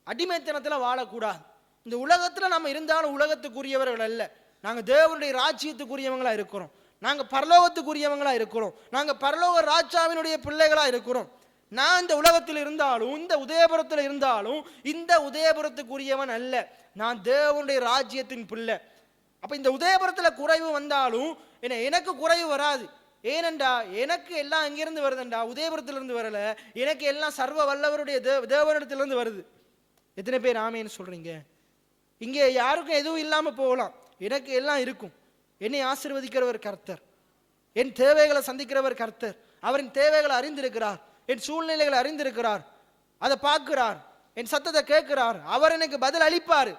அடிமைத்தனத்துல வாழக்கூடாது. இந்த உலகத்துல நம்ம இருந்தாலும் உலகத்துக்குரியவர்கள் அல்ல. நாங்க தேவனுடைய ராஜ்யத்துக்குரியவங்களா இருக்கிறோம். நாங்க பரலோகத்துக்குரியவங்களா இருக்கிறோம். நாங்க பரலோக ராஜாவினுடைய பிள்ளைகளா இருக்கிறோம். நான் இந்த உலகத்தில் இருந்தாலும், இந்த உதயபுரத்தில் இருந்தாலும், இந்த உதயபுரத்துக்குரியவன் அல்ல. நான் தேவனுடைய ராஜ்யத்தின் பிள்ளை. அப்ப இந்த உதயபுரத்துல குறைவு வந்தாலும் எனக்கு குறைவு வராது. ஏனென்றா எனக்கு எல்லாம் எங்கிருந்து வருதுண்டா? உதயபுரத்திலிருந்து வரல. எனக்கு எல்லாம் சர்வ வல்லவருடைய தேவனிடத்திலிருந்து வருது. எத்தனை பேர் ஆமேன்னு சொல்றீங்க? இங்கே யாருக்கும் எதுவும் இல்லாம போகலாம், எனக்கு எல்லாம் இருக்கும். என்னை ஆசீர்வதிக்கிறவர் கர்த்தர், என் தேவைகளை சந்திக்கிறவர் கர்த்தர். அவரின் தேவைகளை அறிந்திருக்கிறார், என் சூழ்நிலைகளை அறிந்திருக்கிறார், அதை பார்க்கிறார், என் சத்தத்தை கேட்கிறார், அவர் எனக்கு பதில் அளிப்பார்.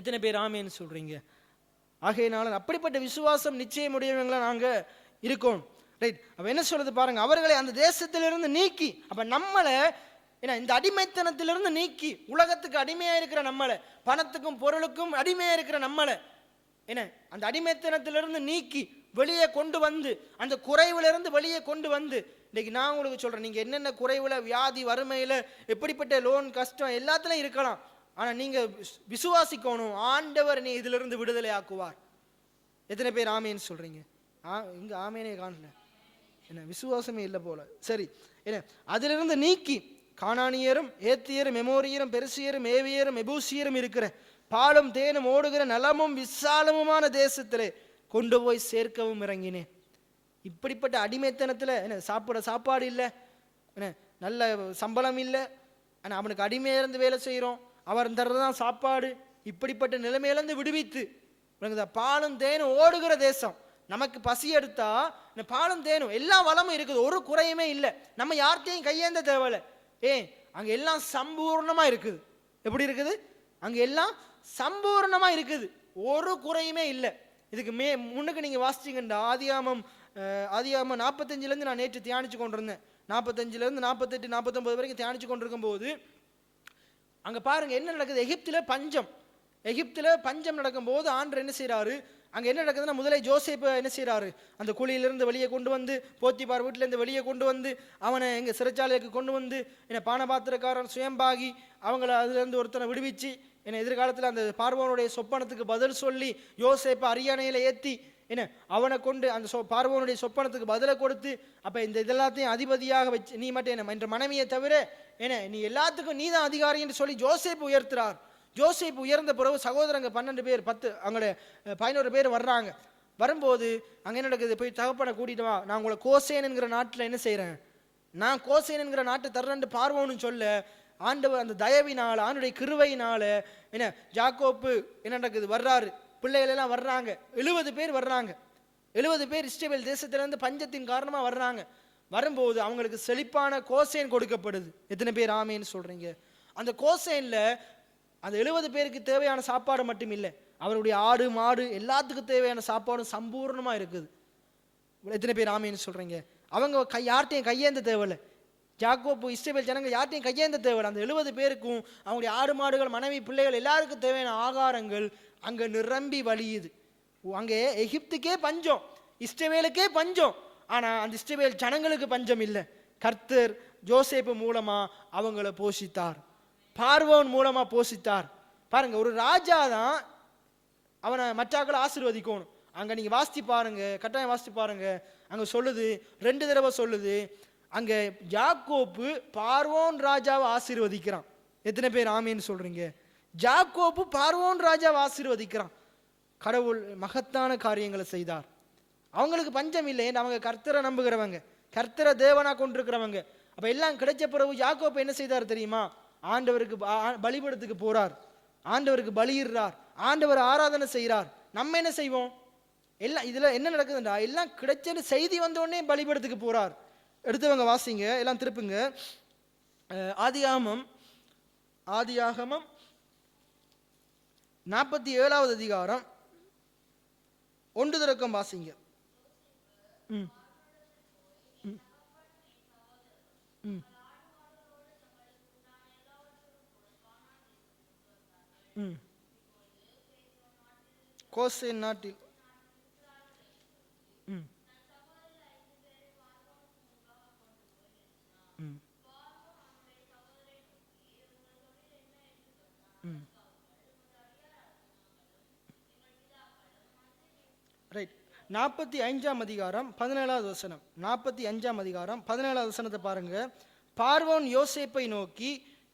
எத்தனை பேர் ஆமேன்னு சொல்றீங்க? ஆகையினால அப்படிப்பட்ட விசுவாசம் நிச்சயம் உடையவங்களா நாங்க இருக்கோம். ரைட். அப்ப என்ன சொல்றது பாருங்க, அவர்களை அந்த தேசத்திலிருந்து நீக்கி, அப்ப நம்மளை இந்த அடிமைத்தனத்திலிருந்து நீக்கி, உலகத்துக்கு அடிமையா இருக்கிற நம்மளை, பணத்துக்கும் பொருளுக்கும் அடிமையா இருக்கிற நம்மளை அந்த அடிமைத்தனத்திலிருந்து நீக்கி வெளியே கொண்டு வந்து, அந்த குறைவிலிருந்து வெளியே கொண்டு வந்து, இன்னைக்கு நான் உங்களுக்கு சொல்றேன், நீங்க என்னென்ன குறைவுல, வியாதி, வறுமையில, எப்படிப்பட்ட லோன் கஷ்டம் எல்லாத்துலயும் இருக்கலாம். ஆனா நீங்க விசுவாசிக்கணும், ஆண்டவர் நீ இதிலிருந்து விடுதலை ஆக்குவார். எத்தனை பேர் ஆமேன்னு சொல்றீங்க? இங்க ஆமேனே காணல, என்ன விசுவாசமே இல்லை போல. சரி, என்ன அதிலிருந்து நீக்கி கானானியரும் ஏத்தியரும் எமோரியரும் பெருசியரும் ஏவியரும் எபூசியரும் இருக்கிற பாலும் தேனும் ஓடுகிற நலமும் விசாலமுமான தேசத்திலே கொண்டு போய் சேர்க்கவும் இறங்கினேன். இப்படிப்பட்ட அடிமைத்தனத்துல சாப்பிட சாப்பாடு இல்லை, நல்ல சம்பளம் இல்லை, ஆனா அவனுக்கு அடிமையா இருந்து வேலை செய்யறோம், அவர் தர்றதான் சாப்பாடு. இப்படிப்பட்ட நிலைமையிலிருந்து விடுவித்து பாலும் தேனும் ஓடுகிற தேசம். நமக்கு பசி எடுத்தா பாலும் தேனும் எல்லா வளமும் இருக்குது, ஒரு குறையுமே இல்லை. நம்ம யார்கிட்டையும் கையேந்த தேவையில்லை. அங்க எல்லாம் சம்பூர்ணமா இருக்குது. எப்படி இருக்குது? அங்க எல்லாம் சம்பூர்ணமா இருக்குது, ஒரு குறையுமே இல்லை. இதுக்கு முன்னுக்கு நீங்க வாசிச்சீங்கன்னா ஆதியாமம் 45 நான் நேற்று தியானிச்சு கொண்டிருந்தேன். 45 48 49 வரைக்கும் தியானிச்சு கொண்டிருக்கும் போது அங்க பாருங்க என்ன நடக்குது. எகிப்துல பஞ்சம் நடக்கும் போது ஆண்டவர் என்ன செய்யறாரு? அங்க என்ன நடக்குதுன்னா, முதலே ஜோசேப்பு என்ன செய்யறாரு? அந்த குழியிலிருந்து வெளியே கொண்டு வந்து, போத்திபார் வீட்டுல இருந்து வெளியே கொண்டு வந்து, அவனை எங்க சிறைச்சாலைக்கு கொண்டு வந்து, பானபாத்திரக்காரன் சுயம்பாகி அவங்கள அதுல இருந்து ஒருத்தனை விடுவிச்சு, எதிர்காலத்தில் அந்த பார்வோனுடைய சொப்பனத்துக்கு பதில் சொல்லி, யோசேப்பை அரியணையில ஏத்தி அவனை கொண்டு அந்த பார்வோனுடைய சொப்பனத்துக்கு பதிலை கொடுத்து, அப்ப இந்த இதெல்லாத்தையும் அதிபதியாக வச்சு, நீ மட்டும் என்ற மனைவியை தவிர நீ எல்லாத்துக்கும் நீ தான் அதிகாரி என்று சொல்லி ஜோசேப்பு உயர்த்துறார். ஜோசேப்பு உயர்ந்த பிறகு சகோதரங்க 12 பேர் 11 பேர் வர்றாங்க. வரும்போது அங்க என்ன நடக்குது? போய் தகப்பனை கூட்டிட்டு வா, நான் உங்களை கோசேன் என்கிற நாட்டில் என்ன செய்யறேன், நான் கோசேன் என்கிற நாட்டை தர்றேன் பார்வோன்னு சொல்ல, ஆண்டவர் அந்த தயவினால, ஆண்டுடைய கிருபையினால ஜாக்கோப்பு என்ன நடக்குது? வர்றாரு, பிள்ளைகள் எல்லாம் வர்றாங்க, 70 பேர் வர்றாங்க. 70 பேர் இஸ்ரவேல் தேசத்திலிருந்து பஞ்சத்தின் காரணமா வர்றாங்க. வரும்போது அவங்களுக்கு செழிப்பான கோசேன் கொடுக்கப்படுது. எத்தனை பேர் ஆமேன்னு சொல்றீங்க? அந்த கோசேன்ல அந்த 70 பேருக்கு தேவையான சாப்பாடு மட்டும் இல்லை, அவருடைய ஆடு மாடு எல்லாத்துக்கும் தேவையான சாப்பாடும் சம்பூர்ணமா இருக்குது. எத்தனை பேர் ஆமேன்னு சொல்றீங்க? அவங்க யார்ட்டையும் கையேந்த தேவையில்லை. ஜாக்கோப்பு இஸ்ரவேல் ஜனங்கள் யார்ட்டையும் கையேந்த தேவையில்லை. அந்த 70 பேருக்கும் அவங்களுடைய ஆடு மாடுகள் மனைவி பிள்ளைகள் எல்லாருக்கும் தேவையான ஆகாரங்கள் அங்க நிரம்பி வழியுது. அங்கே எகிப்துக்கே பஞ்சம், இஸ்ரவேலுக்கே பஞ்சம், ஆனா அந்த இஸ்ரவேல் ஜனங்களுக்கு பஞ்சம் இல்லை. கர்த்தர் ஜோசேப்பு மூலமா அவங்கள போஷித்தார், பார்வோன் மூலமா போஷித்தார். பாருங்க, ஒரு ராஜா தான் அவனை மற்றாக்களை ஆசீர்வதிக்கணும். அங்க நீங்க வாசித்து பாருங்க, கட்டாயம் வாசித்து பாருங்க. அங்க சொல்லுது, 2 தடவை சொல்லுது, அங்கே யாக்கோப்பு பார்வோன் ராஜாவை ஆசீர்வதிக்கிறான். எத்தனை பேர் ஆமீன்னு சொல்றீங்க? யாக்கோப்பு பார்வோன் ராஜாவை ஆசீர்வதிக்கிறான். கடவுள் மகத்தான காரியங்களை செய்தார். அவங்களுக்கு பஞ்சம் இல்லை, அவங்க கர்த்தரை நம்புகிறவங்க, கர்த்தரை தேவனா கொண்டிருக்கிறவங்க. அப்ப எல்லாம் கிடைச்ச பிறகு யாக்கோப்பு என்ன செய்தார் தெரியுமா? ஆண்டவருக்கு பலிபடத்துக்கு போறார், ஆண்டவருக்கு பலியிடுறார், ஆண்டவர் ஆராதனை செய்கிறார். நம்ம என்ன செய்வோம்? எல்லாம் இதுல என்ன நடக்குதுன்றா, எல்லாம் கிடைச்ச செய்தி வந்த உடனே பலிபடத்துக்கு போறார். எடுத்தவங்க வாசிங்க, எல்லாம் திருப்புங்க. ஆதியாகமம் 47வது அதிகாரம் 1 தொடக்கம் வாசிங்க. ம் ம் ம் ம் கோசேன் நாட்டில் ம் ம் ம் ரைட். 45ஆம் அதிகாரம் 17வது வசனம். 45ஆம் அதிகாரம் 17வது வசனத்தை பாருங்க. பார்வோன் யோசேப்பை நோக்கி,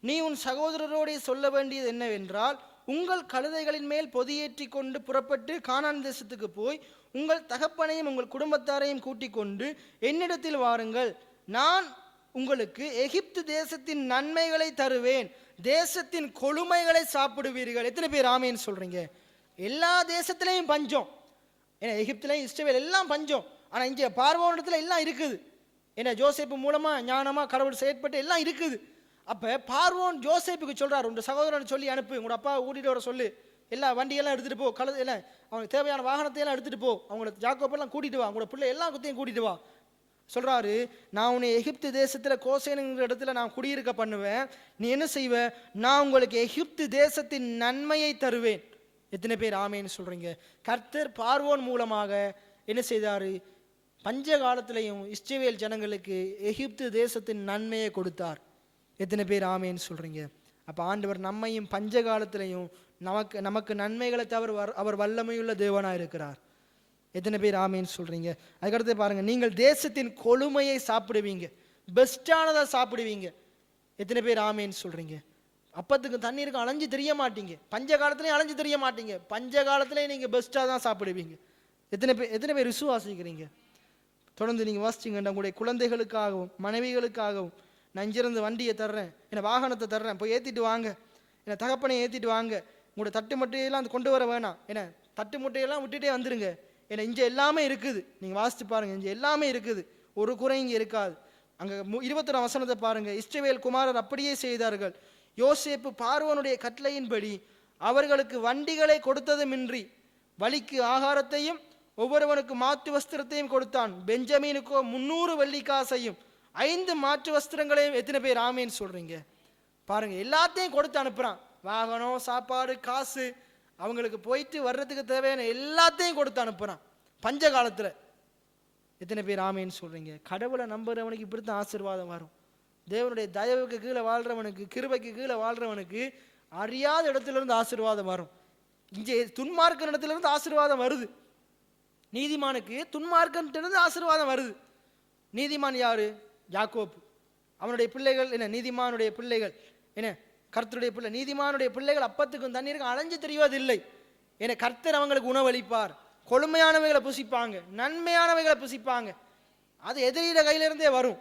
நீ உன் சகோதரரோடே சொல்ல வேண்டியது என்னவென்றால், உங்கள் கழுதைகளின் மேல் பொதியேற்றி கொண்டு புறப்பட்டு கானான் தேசத்துக்கு போய் உங்கள் தகப்பனையும் உங்கள் குடும்பத்தாரையும் கூட்டிக் கொண்டு என்னிடத்தில் வாருங்கள். நான் உங்களுக்கு எகிப்து தேசத்தின் நன்மைகளை தருவேன், தேசத்தின் கொழுமைகளை சாப்பிடுவீர்கள். எத்தனை பேர் ஆமேன்னு சொல்றீங்க? எல்லா தேசத்திலையும் பஞ்சம். ஏன்னா எகிப்துலையும் இஸ்ரவேல் எல்லாம் பஞ்சம். ஆனால் இங்கே பார்வோனிடத்தில் எல்லாம் இருக்குது. ஏன்னா ஜோசேப்பு மூலமாக ஞானமாக கடவுள் செயற்பட்டு எல்லாம் இருக்குது. அப்போ பார்வோன் ஜோசேப்புக்கு சொல்கிறார், உங்கள் சகோதரன் சொல்லி அனுப்பு, உங்களோட அப்பா கூட்டிகிட்டு வர சொல்லு, எல்லா வண்டியெல்லாம் எடுத்துகிட்டு போ, கழுது எல்லாம் அவங்களுக்கு தேவையான வாகனத்தை எல்லாம் எடுத்துகிட்டு போ, அவங்கள யாக்கோப்பெல்லாம் கூட்டிகிட்டு வா, உங்களோட பிள்ளை எல்லா குத்தையும் கூட்டிகிட்டு வா. சொல்கிறாரு, நான் உன்னை எகிப்து தேசத்தில் கோசேனுங்கிற இடத்துல நான் குடியிருக்க பண்ணுவேன். நீ என்ன செய்வ? நான் உங்களுக்கு எகிப்து தேசத்தின் நன்மையை தருவேன். எத்தனை பேர் ஆமேன்னு சொல்கிறீங்க? கர்த்தர் பார்வோன் மூலமாக என்ன செய்தார்? பஞ்ச காலத்திலையும் இஸ்ரவேல் ஜனங்களுக்கு எகிப்து தேசத்தின் நன்மையை கொடுத்தார். எத்தனை பேர் ஆமேன்னு சொல்கிறீங்க? அப்போ ஆண்டவர் நம்மையும் பஞ்ச காலத்திலையும் நமக்கு நன்மைகளை தவிர அவர் வல்லமையுள்ள தேவனாக இருக்கிறார். எத்தனை பேர் ஆமேன்னு சொல்கிறீங்க? அதுக்கடுத்து பாருங்கள், நீங்கள் தேசத்தின் கொழுமையை சாப்பிடுவீங்க, பெஸ்டானதாக சாப்பிடுவீங்க. எத்தனை பேர் ஆமேன்னு சொல்கிறீங்க? அப்பத்துக்கு தண்ணீருக்கு அலைஞ்சு தெரிய மாட்டீங்க, பஞ்ச காலத்துலேயும் அலைஞ்சு தெரிய மாட்டீங்க, பஞ்ச காலத்துலேயும் நீங்கள் பெஸ்ட்டாக தான் சாப்பிடுவீங்க. எத்தனை பேர் விசுவாசிக்கிறீங்க? தொடர்ந்து நீங்கள் வாசிச்சிங்கன்னா, உங்களுடைய குழந்தைகளுக்காகவும் மனைவிகளுக்காகவும் நான் இங்கிருந்து வண்டியை தர்றேன், என்னை வாகனத்தை தர்றேன், போய் ஏற்றிட்டு வாங்க, என்னை தகப்பனை ஏற்றிட்டு வாங்க, உங்களோட தட்டு முட்டையெல்லாம் கொண்டு வர வேணாம், ஏன்னா தட்டு முட்டையெல்லாம் விட்டுட்டே வந்துடுங்க, ஏன்னா இங்கே எல்லாமே இருக்குது. நீங்கள் வாசித்து பாருங்கள், இங்கே எல்லாமே இருக்குது, ஒரு குறை இங்கே இருக்காது. அங்கே 21 வசனத்தை பாருங்கள். இஸ்ரவேல் குமாரர் அப்படியே செய்தார்கள். யோசேப்பு பார்வோனுடைய கட்டளையின்படி அவர்களுக்கு வண்டிகளை கொடுத்ததுமின்றி வழிக்கு ஆகாரத்தையும் ஒவ்வொருவனுக்கு மாற்று வஸ்திரத்தையும் கொடுத்தான். பெஞ்சமீனுக்கோ 300 வெள்ளிக்காசையும் 5 மாற்று வஸ்திரங்களையும். எத்தனை பேர் ஆமேன்னு சொல்றீங்க? பாருங்க, எல்லாத்தையும் கொடுத்து அனுப்புறான். வாகனம், சாப்பாடு, காசு, அவங்களுக்கு போயிட்டு வர்றதுக்கு தேவையான எல்லாத்தையும் கொடுத்து அனுப்புறான் பஞ்ச காலத்துல. எத்தனை பேர் ஆமேன்னு சொல்றீங்க? கடவுளை நம்புறவனுக்கு இப்படித்தான் ஆசீர்வாதம் வரும். தேவனுடைய தயவுக்கு கீழே வாழ்றவனுக்கு, கிருபைக்கு கீழே வாழ்றவனுக்கு அறியாத இடத்துல இருந்து ஆசீர்வாதம் வரும். இங்கே துன்மார்க்க இடத்துல இருந்து ஆசீர்வாதம் வருது. நீதிமானுக்கு துன்மார்க்கிலிருந்து ஆசீர்வாதம் வருது. நீதிமான் யாரு? யாக்கோப்பு. அவனுடைய பிள்ளைகள் என்ன? நீதிமானுடைய பிள்ளைகள் என்ன? கர்த்தருடைய பிள்ளை. நீதிமானுடைய பிள்ளைகள் அப்பத்துக்கும் தண்ணீருக்கும் அலைஞ்சு தெரிவதில்லை. ஏன்னா கர்த்தர் அவங்களுக்கு உணவளிப்பார். கொழுமையானவைகளை புசிப்பாங்க, நன்மையானவைகளை புசிப்பாங்க. அது எதிரிட கையிலிருந்தே வரும்.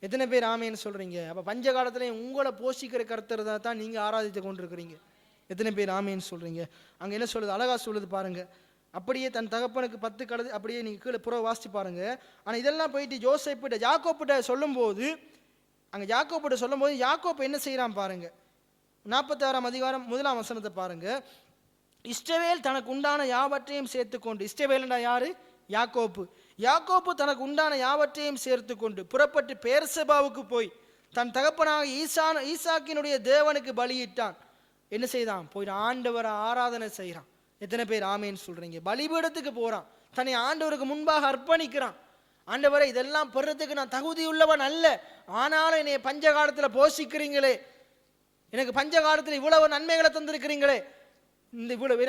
எத்தனை பேர் ஆமேன்னு சொல்றீங்க? அப்ப பஞ்ச காலத்துல உங்களை போஷிக்கிற கர்த்தர் தான் நீங்க ஆராதித்து கொண்டிருக்கிறீங்க. எத்தனை பேர் ஆமேன்னு சொல்றீங்க? அங்க என்ன சொல்லுது? அழகா சொல்லுது பாருங்க. அப்படியே தன் தகப்பனுக்கு 10 கழுதை, அப்படியே நீங்க கீழே புற வாசிச்சு பாருங்க. ஆனா இதெல்லாம் போயிட்டு யோசேப்பிட்ட யாக்கோப்பிட்ட சொல்லும் போது, அங்க யாக்கோப்பிட்ட சொல்லும் போது யாக்கோப்பு என்ன செய்யறான் பாருங்க. 46ஆம் அதிகாரம் 1ஆம் வசனத்தை பாருங்க. இஸ்ரவேல் தனக்கு உண்டான யாவற்றையும் சேர்த்து கொண்டு, இஸ்ரவேல்னா யாரு? யாக்கோப்பு. யாக்கோப்பு தனக்கு உண்டான யாவற்றையும் சேர்த்து கொண்டு புறப்பட்டு பேர்செபாவுக்கு போய் தன் தகப்பனாக ஈசாக்கினுடைய தேவனுக்கு பலியிட்டான். என்ன செய்தான்? போய் ஆண்டவரை ஆராதனை செய்கிறான். எத்தனை பேர் ஆமேன்னு சொல்றீங்க? பலிபீடத்துக்கு போறான், தன்னை ஆண்டவருக்கு முன்பாக அர்ப்பணிக்கிறான். ஆண்டவரை, இதெல்லாம் பெறத்துக்கு நான் தகுதி உள்ளவன் அல்ல, ஆனாலும் என்னை பஞ்ச காலத்துல போஷிக்கிறீங்களே, எனக்கு பஞ்ச காலத்துல இவ்வளவு நன்மைகளை தந்திருக்கிறீங்களே, இந்த இவ்வளவு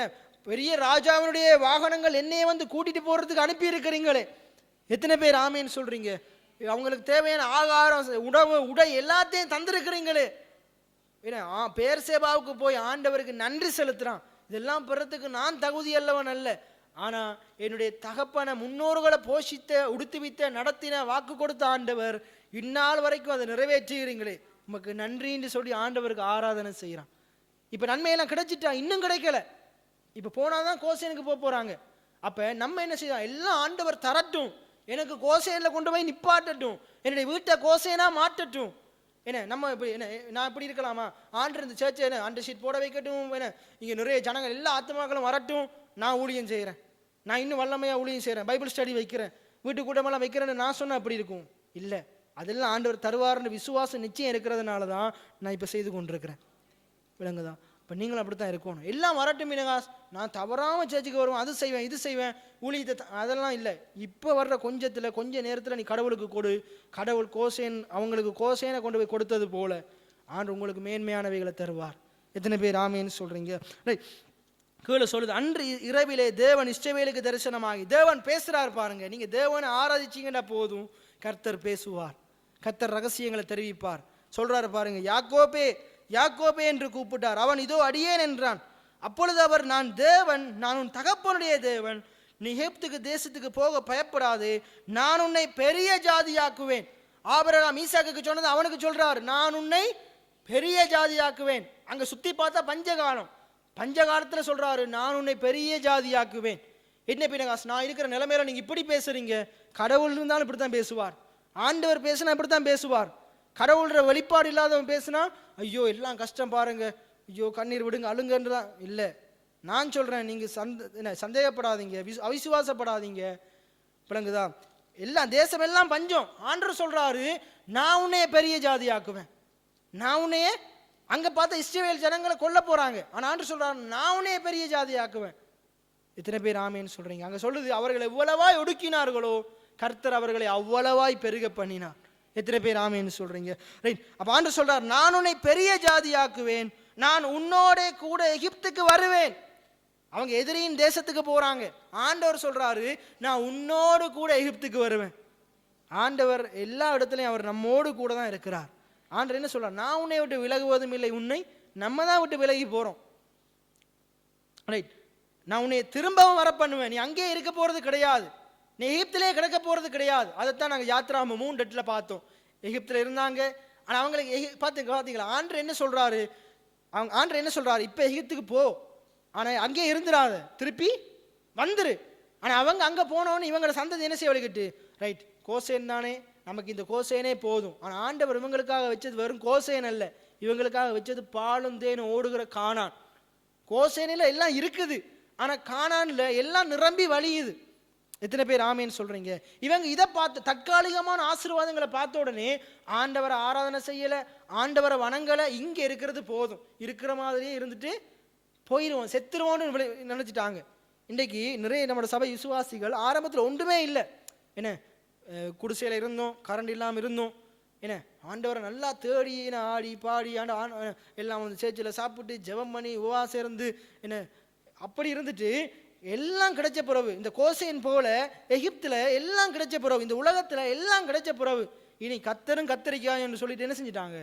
பெரிய ராஜாவினுடைய வாகனங்கள் என்னையே வந்து கூட்டிட்டு போறதுக்கு அனுப்பி இருக்கிறீங்களே, எத்தனை பேர் ஆமேன்னு சொல்றீங்க? அவங்களுக்கு தேவையான ஆகாரம், உணவு, உடை எல்லாத்தையும் தந்திருக்கிறீங்களே. ஏன்னா பேர்சேபாவுக்கு போய் ஆண்டவருக்கு நன்றி செலுத்துறான். இதெல்லாம் பெறத்துக்கு நான் தகுதி அல்லவன் அல்ல, ஆனா என்னுடைய தகப்பன முன்னோர்களை போஷித்த, உடுத்துவித்த, நடத்தின, வாக்கு கொடுத்த ஆண்டவர் இந்நாள் வரைக்கும் அதை நிறைவேற்றுகிறீங்களே, உமக்கு நன்றின்னு சொல்லி ஆண்டவருக்கு ஆராதனை செய்கிறான். இப்போ நன்மையெல்லாம் கிடைச்சிட்டா, இன்னும் கிடைக்கல. இப்போ போனாதான் கோசேனுக்கு போகிறாங்க. அப்போ நம்ம என்ன செய்யலாம்? எல்லாம் ஆண்டவர் தரட்டும், எனக்கு கோசேனில் கொண்டு போய் நிப்பாட்டட்டும், என்னுடைய வீட்டை கோசேனா மாற்றட்டும். என்ன நம்ம இப்படி என்ன நான் இப்படி இருக்கலாமா? ஆண்டு இந்த சேர்ச்சை என்ன ஆண்டு ஷீட் போட வைக்கட்டும், என்ன இங்கே நிறைய ஜனங்கள் எல்லா ஆத்மாக்களும் வரட்டும், நான் ஊழியம் செய்கிறேன், நான் இன்னும் வல்லமையாக ஊழியம் செய்கிறேன், பைபிள் ஸ்டடி வைக்கிறேன், வீட்டு கூட்டமெல்லாம் வைக்கிறேன்னு நான் சொன்னால் அப்படி இருக்கும் இல்லை. அதெல்லாம் ஆண்டவர் தருவார்னு விசுவாசம் நிச்சயம் இருக்கிறதுனால தான் நான் இப்போ செய்து கொண்டிருக்கிறேன். விளங்குதான்? இப்போ நீங்களும் அப்படி தான் இருக்கணும். எல்லாம் வரட்டும் மீனகாஸ், நான் தவறாமல் சேர்ச்சுக்கு வருவேன், அது செய்வேன், இது செய்வேன், ஊழியத்தை அதெல்லாம் இல்லை. இப்போ வர்ற கொஞ்ச நேரத்தில் நீ கடவுளுக்கு கொடு. கடவுள் கோசேன் அவங்களுக்கு கோசேனை கொண்டு போய் கொடுத்தது போல ஆண்டு உங்களுக்கு மேன்மையானவைகளை தருவார். எத்தனை பேர் ஆமேன்னு சொல்கிறீங்க? ரைட். கீழே சொல்லுது, அன்று இரவிலே தேவன் இஸ்ரவேலுக்கு தரிசனமாகி, தேவன் பேசுகிறார் பாருங்க. நீங்கள் தேவனை ஆராதிச்சிங்கன்னா போதும், கர்த்தர் பேசுவார், கர்த்தர் ரகசியங்களை தெரிவிப்பார். சொல்கிறாரு பாருங்க, யாக்கோபே யாக்கோபே என்று கூப்பிட்டார், அவன் இதோ அடியேன் என்றான். அப்பொழுது அவர், நான் தேவன், நான் உன் தகப்பனுடைய தேவன், நீ எகிப்துக்கு தேசத்துக்கு போக பயப்படாதே, நான் உன்னை பெரிய ஜாதியாக்குவேன். ஆபிரகாம் ஈசாக்குக்கு சொன்னது அவனுக்கு சொல்றாரு, நான் உன்னை பெரிய ஜாதியாக்குவேன். அங்க சுத்தி பார்த்தா பஞ்சகாலத்தில் சொல்றாரு, நான் உன்னை பெரிய ஜாதியாக்குவேன். என்ன பினகாஸ், நான் இருக்கிற நிலைமையில நீங்க இப்படி பேசுறீங்க? கடவுள் இருந்தாலும் இப்படித்தான் பேசுவார், ஆண்டவர் பேசினா இப்படித்தான் பேசுவார். கடவுள்ற வெளிப்பாடு இல்லாதவன் பேசுனா, ஐயோ எல்லாம் கஷ்டம் பாருங்க, ஐயோ கண்ணீர் விடுங்க, அழுங்கன்றதான் இல்லை. நான் சொல்றேன், நீங்க சந்தேகப்படாதீங்க, அவிசுவாசப்படாதீங்க. விளங்குதா? எல்லாம் தேசம் எல்லாம் பஞ்சம். ஆண்டவர் சொல்றாரு, நான் உன்னைய பெரிய ஜாதியாக்குவேன். நான் உன்னைய அங்க பார்த்த இஸ்ரவேல் ஜனங்களை கொல்ல போறாங்க, ஆனா ஆண்டவர் சொல்றாரு, நான் உன்னைய பெரிய ஜாதியாக்குவேன். எத்தனை பேர் ஆமேன்னு சொல்றீங்க? அங்க சொல்லுது, அவர்களை எவ்வளவாய் ஒடுக்கினார்களோ கர்த்தர் அவர்களை அவ்வளவாய் பெருக பண்ணினார். எத்தனை பேர் ஆமேன்னு சொல்றீங்க? ரைட். அப்ப ஆண்டவர் சொல்றார், நான் உன்னை பெரிய ஜாதியாக்குவேன், நான் உன்னோட கூட எகிப்துக்கு வருவேன். அவங்க எதிரியின் தேசத்துக்கு போறாங்க, ஆண்டவர் சொல்றாரு, நான் உன்னோடு கூட எகிப்துக்கு வருவேன். ஆண்டவர் எல்லா இடத்துலையும் அவர் நம்மோடு கூட தான் இருக்கிறார். ஆண்டவர் என்ன சொல்றார்? நான் உன்னை விட்டு விலகுவதும் இல்லை, உன்னை நம்ம தான் விட்டு விலகி போறோம். ரைட். நான் உன்னை திரும்பவும் வர பண்ணுவேன், நீ அங்கேயே இருக்க போறது கிடையாது, நீ எகிப்திலே கிடக்க போறது கிடையாது. அதைத்தான் நாங்கள் யாத்ராம 3:8 பார்த்தோம். எகிப்தில் இருந்தாங்க, ஆனால் அவங்களுக்கு பார்த்தீங்களா ஆண்டவர் என்ன சொல்றாரு? ஆண்டவர் என்ன சொல்றாரு? இப்போ எகிப்துக்கு போ, ஆனால் அங்கே இருந்துடாத, திருப்பி வந்துரு. ஆனால் அவங்க அங்கே போனோன்னு இவங்களோட சந்ததி என்ன செய்ய வழிகிட்டு, ரைட் கோசேன் தானே, நமக்கு இந்த கோசேனே போதும். ஆனால் ஆண்டவர் இவங்களுக்காக வச்சது வெறும் கோசேன் அல்ல, இவங்களுக்காக வச்சது பாலும் தேனும் ஓடுகிற கானான். கோசேனில் எல்லாம் இருக்குது, ஆனால் கானான்ல எல்லாம் நிரம்பி வழியுது. எத்தனை பேர் ஆமேன்னு சொல்றீங்க? இவங்க இதை பார்த்து தற்காலிகமான ஆசீர்வாதங்களை பார்த்த உடனே ஆண்டவரை ஆராதனை செய்யல, ஆண்டவரை வணங்கலை, இங்கே இருக்கிறது போதும், இருக்கிற மாதிரியே இருந்துட்டு போயிடுவோம், செத்துருவோன்னு நினைச்சிட்டாங்க. இன்றைக்கு நிறைய நம்மளோட சபை விசுவாசிகள் ஆரம்பத்தில் ஒன்றுமே இல்லை, என்ன குடிசையில் இருந்தோம், கரண்ட் இல்லாமல் இருந்தோம், என்ன ஆண்டவரை நல்லா தேடி ஆடி பாடி எல்லாம் வந்து சேர்ச்சில் சாப்பிட்டு ஜெபம் பண்ணி உபவாசம் இருந்து என்ன அப்படி இருந்துட்டு எல்லாம் கிடைச்ச பிறகு, இந்த கோசேன் போல எகிப்தில் எல்லாம் கிடைச்ச பிறகு, இந்த உலகத்தில் எல்லாம் கிடைச்ச பிறகு, இனி கத்தரும் கத்தரிக்காய் என்று சொல்லிட்டு என்ன செஞ்சிட்டாங்க?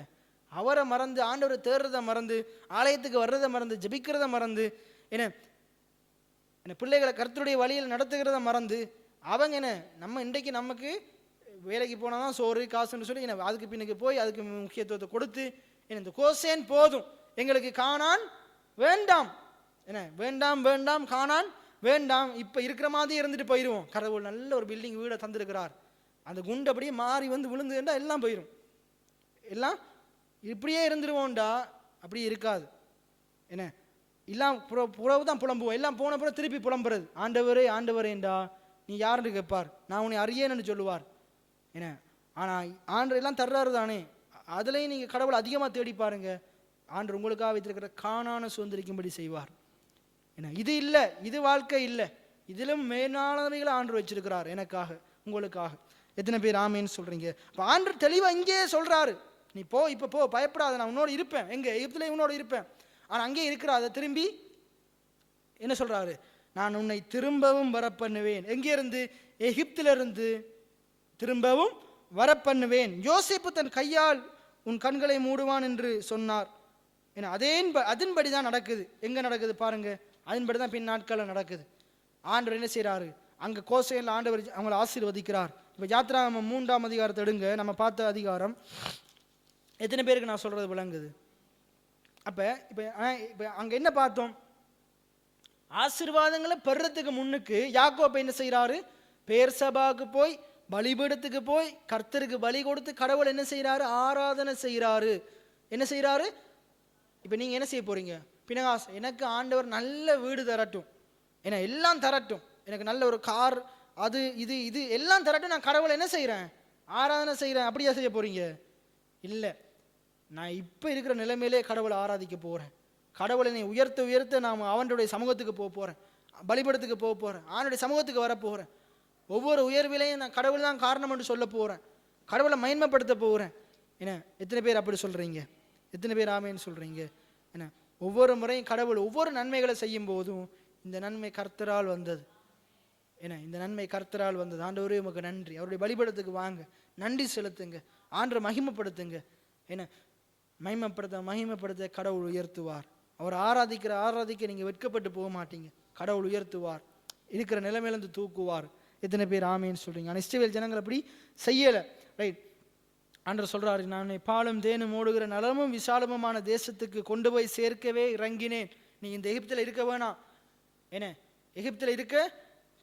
அவரை மறந்து, ஆண்டவரை தேடுறதை மறந்து, ஆலயத்துக்கு வர்றதை மறந்து, ஜபிக்கிறத மறந்து, என்ன பிள்ளைகளை கர்த்தருடைய வழியில் நடத்துகிறத மறந்து, அவங்க என்ன நம்ம இன்றைக்கு நமக்கு வேலைக்கு போனால் தான் சோறு காசுன்னு சொல்லி என்ன அதுக்கு பின்னுக்கு போய் அதுக்கு முக்கியத்துவத்தை கொடுத்து, என்ன இந்த கோசேன் போதும், எங்களுக்கு கானான் வேண்டாம், என்ன வேண்டாம் வேண்டாம் கானான் வேண்டாம், இப்போ இருக்கிற மாதிரி இருந்துட்டு போயிடுவோம். கடவுள் நல்ல ஒரு பில்டிங் வீடை தந்திருக்கிறார், அந்த குண்டு அப்படியே மாறி வந்து விழுந்துட்டா எல்லாம் போயிடும், எல்லாம் இப்படியே இருந்துருவோம்டா. அப்படி இருக்காது, என்ன எல்லாம் புறவு தான் புலம்புவோம், எல்லாம் போன பிறகு திருப்பி புலம்புறது, ஆண்டவரே ஆண்டவரேண்டா நீ யாருன்னு கேட்பார், நான் உன்னை அறியேன்னு சொல்லுவார். என்ன ஆனால் ஆண்டு எல்லாம் தர்றாரு தானே, அதுலேயும் நீங்கள் கடவுளை அதிகமாக தேடி பாருங்க, ஆண்டு உங்களுக்காக வைத்திருக்கிற காணான சுதந்திரிக்கும்படி செய்வார். என்ன இது இல்லை, இது வாழ்க்கை இல்லை, இதிலும் மேலானவைகளை ஆண்டு வச்சிருக்கிறார் எனக்காக உங்களுக்காக. எத்தனை பேர் ஆமேன்னு சொல்றீங்க? இப்போ ஆண்டு தெளிவாக இங்கேயே சொல்றாரு, நீ போ, இப்போ போ, பயப்படாத, நான் உன்னோட இருப்பேன், எங்க எகிப்திலே உன்னோட இருப்பேன். ஆனால் அங்கேயே இருக்கிறாத திரும்பி என்ன சொல்றாரு? நான் உன்னை திரும்பவும் வர பண்ணுவேன். எங்கே இருந்து? எகிப்திலிருந்து திரும்பவும் வரப்பண்ணுவேன். யோசேப்பு தன் கையால் உன் கண்களை மூடுவான் என்று சொன்னார். ஏன்னா அதன்படி தான் நடக்குது. எங்க நடக்குது பாருங்க, அதன்படி தான் பின் நாட்களில் நடக்குது. ஆண்டவர் என்ன செய்யறாரு, அங்க கோசேன்ல ஆண்டவர் அவங்களை ஆசீர்வதிக்கிறார். இப்போ யாத்ராகமம் 3ஆம் அதிகாரத்தை எடுங்க, நம்ம பார்த்த அதிகாரம். எத்தனை பேருக்கு நான் சொல்றது விளங்குது? அப்ப இப்ப அங்க என்ன பார்த்தோம், ஆசீர்வாதங்களை பெறறதுக்கு முன்னுக்கு யாக்கோபு என்ன செய்யறாரு, பேர்சபாவுக்கு போய் பலிபீடத்துக்கு போய் கர்த்தருக்கு பலி கொடுத்து கடவுள் என்ன செய்யறாரு, ஆராதனை செய்யறாரு. என்ன செய்யறாரு? இப்ப நீங்க என்ன செய்ய போறீங்க, பினகாஸ் எனக்கு ஆண்டவர் நல்ல வீடு தரட்டும், ஏன்னா எல்லாம் தரட்டும், எனக்கு நல்ல ஒரு கார், அது இது இது எல்லாம் தரட்டும், நான் கடவுளை என்ன செய்யறேன், ஆராதனை செய்யறேன், அப்படியா செய்ய போறீங்க? இல்லை, நான் இப்போ இருக்கிற நிலைமையிலே கடவுளை ஆராதிக்க போகிறேன். கடவுளை நீ உயர்த்த உயர்த்த நான் அவனுடைய சமூகத்துக்கு போக போகிறேன், பலிபடத்துக்கு போக போகிறேன், அவனுடைய சமூகத்துக்கு வரப்போகிறேன். ஒவ்வொரு உயர்விலையும் நான் கடவுள் தான் காரணம் என்று சொல்ல போகிறேன், கடவுளை மகிமைப்படுத்த போகிறேன். என்ன எத்தனை பேர் அப்படி சொல்கிறீங்க? எத்தனை பேர் ஆமேன்னு சொல்கிறீங்க? என்ன ஒவ்வொரு முறையும் கடவுள் ஒவ்வொரு நன்மைகளை செய்யும் போதும் இந்த நன்மை கர்த்தரால் வந்தது, ஏன்னா இந்த நன்மை கர்த்தரால் வந்தது. ஆண்டவரே உமக்கு நன்றி. அவருடைய பலிபடத்துக்கு வாங்க, நன்றி செலுத்துங்க, ஆண்டவரை மகிமைப்படுத்துங்க. ஏன்னா மகிமைப்படுத்த கடவுள் உயர்த்துவார். அவர் ஆராதிக்க நீங்கள் வெட்கப்பட்டு போக மாட்டீங்க, கடவுள் உயர்த்துவார், இருக்கிற நிலைமையிலிருந்து தூக்குவார். எத்தனை பேர் ஆமேன்னு சொல்றீங்க? ஆனால் இஸ்ரவேல் ஜனங்கள் அப்படி செய்யலை. ரைட், ஆண்டவர் சொல்றாரு, நான் பாலும் தேனும் ஓடுகிற நலமும் விசாலமுமான தேசத்துக்கு கொண்டு போய் சேர்க்கவே இறங்கினேன். நீ இந்த எகிப்தில் இருக்க வேணாம். என்ன எகிப்தில் இருக்க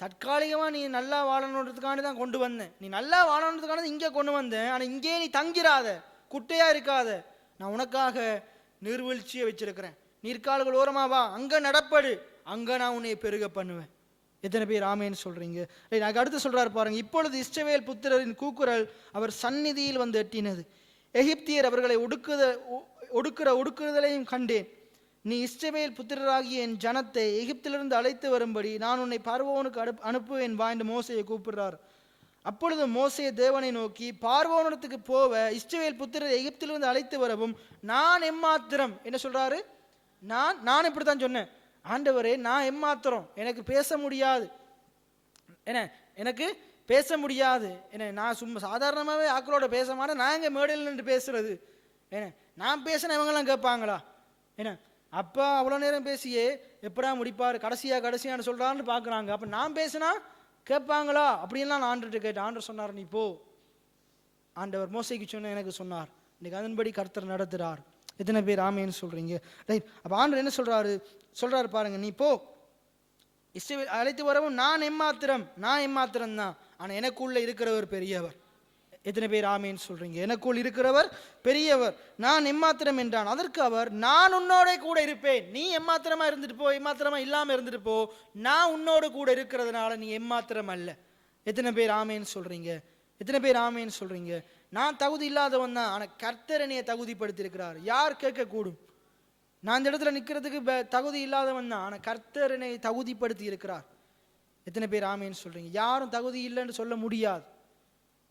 தற்காலிகமாக நீ நல்லா வாழணுன்றதுக்காண்டி தான் கொண்டு வந்தேன், நீ நல்லா வாழணுன்றதுக்காண்டி இங்கே கொண்டு வந்தேன். ஆனால் இங்கே நீ தங்கிராத, குட்டையா இருக்காத, நான் உனக்காக நீர்வீழ்ச்சியை வச்சிருக்கிறேன், நீர்க்கால்கள் ஓரமா வா, அங்க நடப்படு, அங்க நான் உன்னை பெருக பண்ணுவேன். எத்தனை பேர் ஆமேன்னு சொல்றீங்க? எனக்கு அடுத்து சொல்றாரு பாருங்க, இப்பொழுது இஸ்ரவேல் புத்திரரின் கூக்குரல் அவர் சந்நிதியில் வந்து எட்டினது, எகிப்தியர் அவர்களை ஒடுக்குதலையும் கண்டேன். நீ இஸ்ரவேல் புத்திரராகிய என் ஜனத்தை எகிப்திலிருந்து அழைத்து வரும்படி நான் உன்னை பார்வோனுக்கு அனுப்புவேன் வா என்று மோசையை கூப்பிடுறார். அப்பொழுது மோசே தேவனை நோக்கி, பார்வோனிடத்துக்கு போவ இஸ்ரவேல் புத்திரரை எகிப்திலிருந்து அழைத்து வரவும் நான் எம்மாத்திரம். என்ன சொல்றாரு? நான் இப்படித்தான் சொன்னேன், ஆண்டவரே நான் எம்மாத்திரம், எனக்கு பேச முடியாது, எனக்கு பேச முடியாது, நான் சும்மா சாதாரணமாகவே ஆக்களோட பேச மாட்டேன், நான் எங்க மேடையில் நின்று பேசுறது, நான் பேசின இவங்கெல்லாம் கேட்பாங்களா? அப்பா அவ்வளோ நேரம் பேசியே எப்படா முடிப்பார், கடைசியான்னு சொல்றான்னு பார்க்குறாங்க, அப்போ நான் பேசினா கேட்பாங்களா அப்படின்லாம் நான் ஆண்டர்கிட்ட கேட்டேன். ஆண்டர் சொன்னார், நீ போ. ஆண்டவர் மோசைக்கு சொன்ன எனக்கு சொன்னார், இன்னைக்கு அதன்படி கர்த்தர் நடத்துறார். எத்தனை பேர் ஆமேன்னு சொல்றீங்க? ரைட், அப்போ ஆண்டர் என்ன சொல்றாரு பாருங்க, நீ போ, இஸ்ரவேல் அழைத்து வரவும் நான் எம்மாத்திரம் தான், ஆனால் எனக்குள்ள இருக்கிறவர் பெரியவர். எத்தனை பேர் ஆமேன்னு சொல்றீங்க? எனக்குள் இருக்கிறவர் பெரியவர், நான் எம்மாத்திரம் என்றான். அதற்கு அவர், நான் உன்னோட கூட இருப்பேன், நீ எம்மாத்திரமா இருந்துட்டு போ, எம்மாத்திரமா இல்லாம இருந்துட்டு போ, நான் உன்னோடு கூட இருக்கிறதுனால நீ எம்மாத்திரம் அல்ல. எத்தனை பேர் ஆமேன்னு சொல்றீங்க? எத்தனை பேர் ஆமேன்னு சொல்றீங்க? நான் தகுதி இல்லாதவன் தான், ஆனால் கர்த்தர் என்னைய தகுதிப்படுத்தி இருக்கிறார். யார் கேட்க கூடும்? நான் இந்த இடத்துல நிற்கிறதுக்கு தகுதி இல்லாதவன் தான், ஆனால் கர்த்தர் என்னை தகுதிப்படுத்தி இருக்கிறார். எத்தனை பேர் ஆமேன்னு சொல்றீங்க? யாரும் தகுதி இல்லைன்னு சொல்ல முடியாது,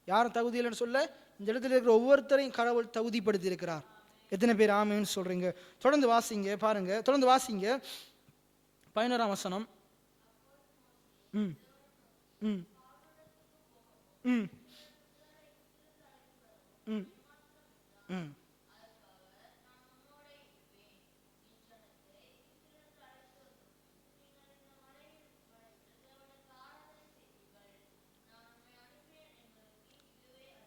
யாரும் தகுதி இல்லைன்னு சொல்ல இந்த இடத்துல இருக்கிற ஒவ்வொருத்தரையும் கடவுள் தகுதிப்படுத்தி இருக்கிறார். எத்தனை பேர் ஆமேன்னு சொல்றீங்க? தொடர்ந்து வாசிங்க பாருங்க, தொடர்ந்து வாசிங்க 11ஆம் வசனம். ம் ம் ம் ம் ம்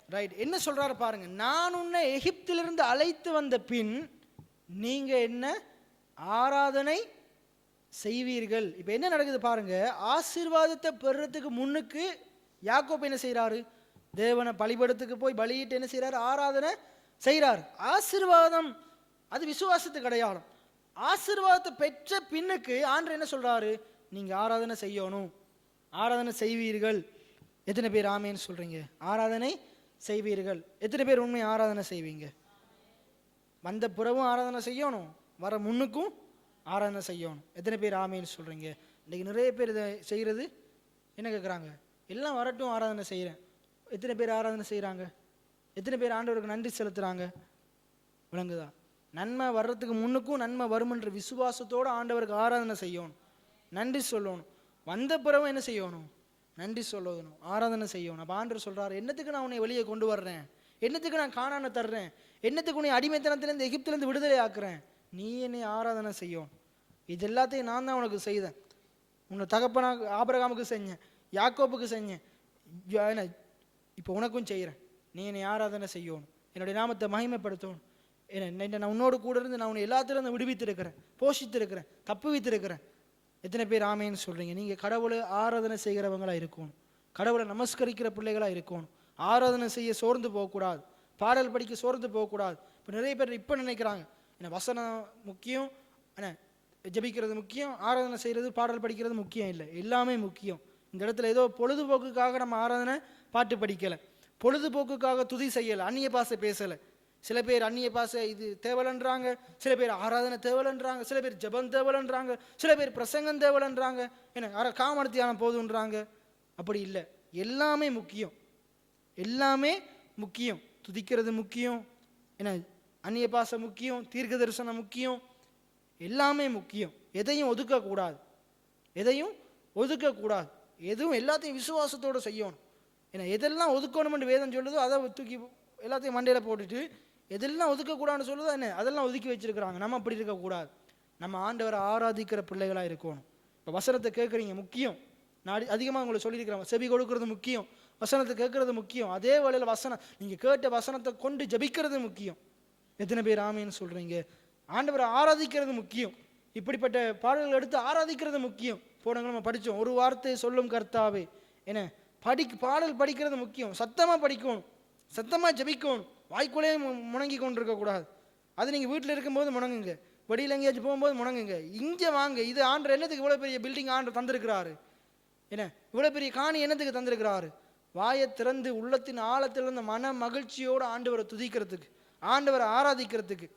ரைட், என்ன சொல்றாரு பாருங்க, நான் உன்னை எகிப்திலிருந்து அழைத்து வந்த பின் நீங்க என்ன ஆராதனை செய்வீர்கள். இப்ப என்ன நடக்குது பாருங்க, ஆசீர்வாதத்தை பெறுறதுக்கு முன்னுக்கு யாக்கோபு என்ன செய்யறாரு, தேவனை பலிபடத்துக்கு போய் பலியிட்டு என்ன செய்யறாரு, ஆராதனை செய்யறாரு. ஆசீர்வாதம் அது விசுவாசத்துக்கு அடையாளம். ஆசீர்வாதத்தை பெற்ற பின்னுக்கு ஆண்டவர் என்ன சொல்றாரு, நீங்க ஆராதனை செய்யணும், ஆராதனை செய்வீர்கள். எத்தனை பேர் ஆமேன்னு சொல்றீங்க? ஆராதனை செய்வீர்கள். எத்தனை பேர் உண்மை ஆராதனை செய்வீங்க? வந்த பிறவும் ஆராதனை செய்யணும், வர முன்னுக்கும் ஆராதனை செய்யணும். எத்தனை பேர் ஆமேன்னு சொல்றீங்க? இன்னைக்கு நிறைய பேர் இதை செய்யறது என்ன கேட்குறாங்க, எல்லாம் வரட்டும் ஆராதனை செய்கிறேன். எத்தனை பேர் ஆராதனை செய்கிறாங்க? எத்தனை பேர் ஆண்டவருக்கு நன்றி செலுத்துகிறாங்க? விளங்குதா? நன்மை வர்றதுக்கு முன்னுக்கும் நன்மை வருமென்ற விசுவாசத்தோடு ஆண்டவருக்கு ஆராதனை செய்யணும், நன்றி சொல்லணும். வந்த பிறவும் என்ன செய்யணும், நன்றி சொல்லணும், ஆராதனை செய்யணும். அப்போ ஆண்டவர் சொல்கிறார், என்னத்துக்கு நான் உன்னை வெளியே கொண்டு வர்றேன், என்னத்துக்கு நான் கானானை தர்றேன், என்னத்துக்கு உன்னை அடிமைத்தனத்திலேருந்து எகிப்திலேருந்து விடுதலை ஆக்குறேன், நீ என்னை ஆராதனை செய்யணும். இது எல்லாத்தையும் நான் தான் உனக்கு செய்தேன். உன்னை தகப்பனாக ஆபிரகாமுக்கு செஞ்சேன், யாக்கோப்புக்கு செஞ்சேன், இப்போ உனக்கும் செய்கிறேன். நீ என்னை ஆராதனை செய்யணும், என்னுடைய நாமத்தை மகிமைப்படுத்தணும். நான் உன்னோடு கூட இருந்து நான் உன்னை எல்லாத்திலிருந்து விடுவித்திருக்கிறேன், போஷித்திருக்கிறேன், தப்பு வைத்திருக்கிறேன். எத்தனை பேர் ஆமேன்னு சொல்கிறீங்க? நீங்கள் கடவுளை ஆராதனை செய்கிறவங்களாக இருக்கணும், கடவுளை நமஸ்கரிக்கிற பிள்ளைகளாக இருக்கணும். ஆராதனை செய்ய சோர்ந்து போகக்கூடாது, பாடல் படிக்க சோர்ந்து போகக்கூடாது. இப்போ நிறைய பேர் இப்போ நினைக்கிறாங்க, என்ன வசனம் முக்கியம், என்ன ஜபிக்கிறது முக்கியம், ஆராதனை செய்கிறது பாடல் படிக்கிறது முக்கியம். இல்லை, எல்லாமே முக்கியம். இந்த இடத்துல ஏதோ பொழுதுபோக்குக்காக நம்ம ஆராதனை பாட்டு படிக்கலை, பொழுதுபோக்குக்காக துதி செய்யலை, அந்நிய பாசை பேசலை. சில பேர் அந்நிய பாசை இது தேவலன்றாங்க, சில பேர் ஆராதனை தேவலன்றாங்க, சில பேர் ஜபம் தேவலன்றாங்க, சில பேர் பிரசங்கம் தேவலன்றாங்க, என்ன காமர்த்தியான போதுன்றாங்க. அப்படி இல்லை, எல்லாமே முக்கியம், எல்லாமே முக்கியம். துதிக்கிறது முக்கியம், என்ன அந்நிய பாசை முக்கியம், தீர்க்க தரிசனம் முக்கியம், எல்லாமே முக்கியம். எதையும் ஒதுக்கக்கூடாது, எதையும் ஒதுக்கக்கூடாது. எதுவும் எல்லாத்தையும் விசுவாசத்தோடு செய்யணும். ஏன்னா எதெல்லாம் ஒதுக்கணும்னு வேதம் சொல்லுதோ அதை தூக்கி எல்லாத்தையும் மண்டையில் போட்டுட்டு எதெல்லாம் ஒதுக்கக்கூடாதுன்னு சொல்லுதோ என்ன அதெல்லாம் ஒதுக்கி வச்சிருக்கிறாங்க. நம்ம அப்படி இருக்கக்கூடாது. நம்ம ஆண்டவரை ஆராதிக்கிற பிள்ளைகளாக இருக்கணும். இப்போ வசனத்தை கேட்குறீங்க முக்கியம், நான் அதிகமாக உங்களை சொல்லியிருக்கிறேன், செவி கொடுக்கறது முக்கியம், வசனத்தை கேட்கறது முக்கியம். அதே வேளையில் வசனம் நீங்கள் கேட்ட வசனத்தை கொண்டு ஜபிக்கிறது முக்கியம். எத்தனை பேர் ஆமேன்னு சொல்கிறீங்க? ஆண்டவரை ஆராதிக்கிறது முக்கியம். இப்படிப்பட்ட பாடல்கள் எடுத்து ஆராதிக்கிறது முக்கியம். போனவங்க நம்ம படித்தோம், ஒரு வார்த்தையை சொல்லும் கர்த்தாவே, என்ன பாடல் படிக்கிறது முக்கியம். சத்தமாக படிக்கணும், சத்தமாக ஜபிக்கணும், வாய்க்குள்ளே முணங்கி கொண்டு இருக்கக்கூடாது. அது நீங்கள் வீட்டில் இருக்கும்போது முணங்குங்க, வெளியில் எங்கேயாச்சும் போகும்போது முணங்குங்க. இங்கே வாங்க, இது ஆண்டர் என்னத்துக்கு இவ்வளோ பெரிய பில்டிங் ஆண்டர் தந்திருக்கிறாரு, என்ன இவ்வளோ பெரிய காணி என்னத்துக்கு தந்திருக்கிறாரு? வாயை திறந்து உள்ளத்தின் ஆழத்திலிருந்து மன மகிழ்ச்சியோடு ஆண்டவரை துதிக்கிறதுக்கு, ஆண்டவரை ஆராதிக்கிறதுக்கு.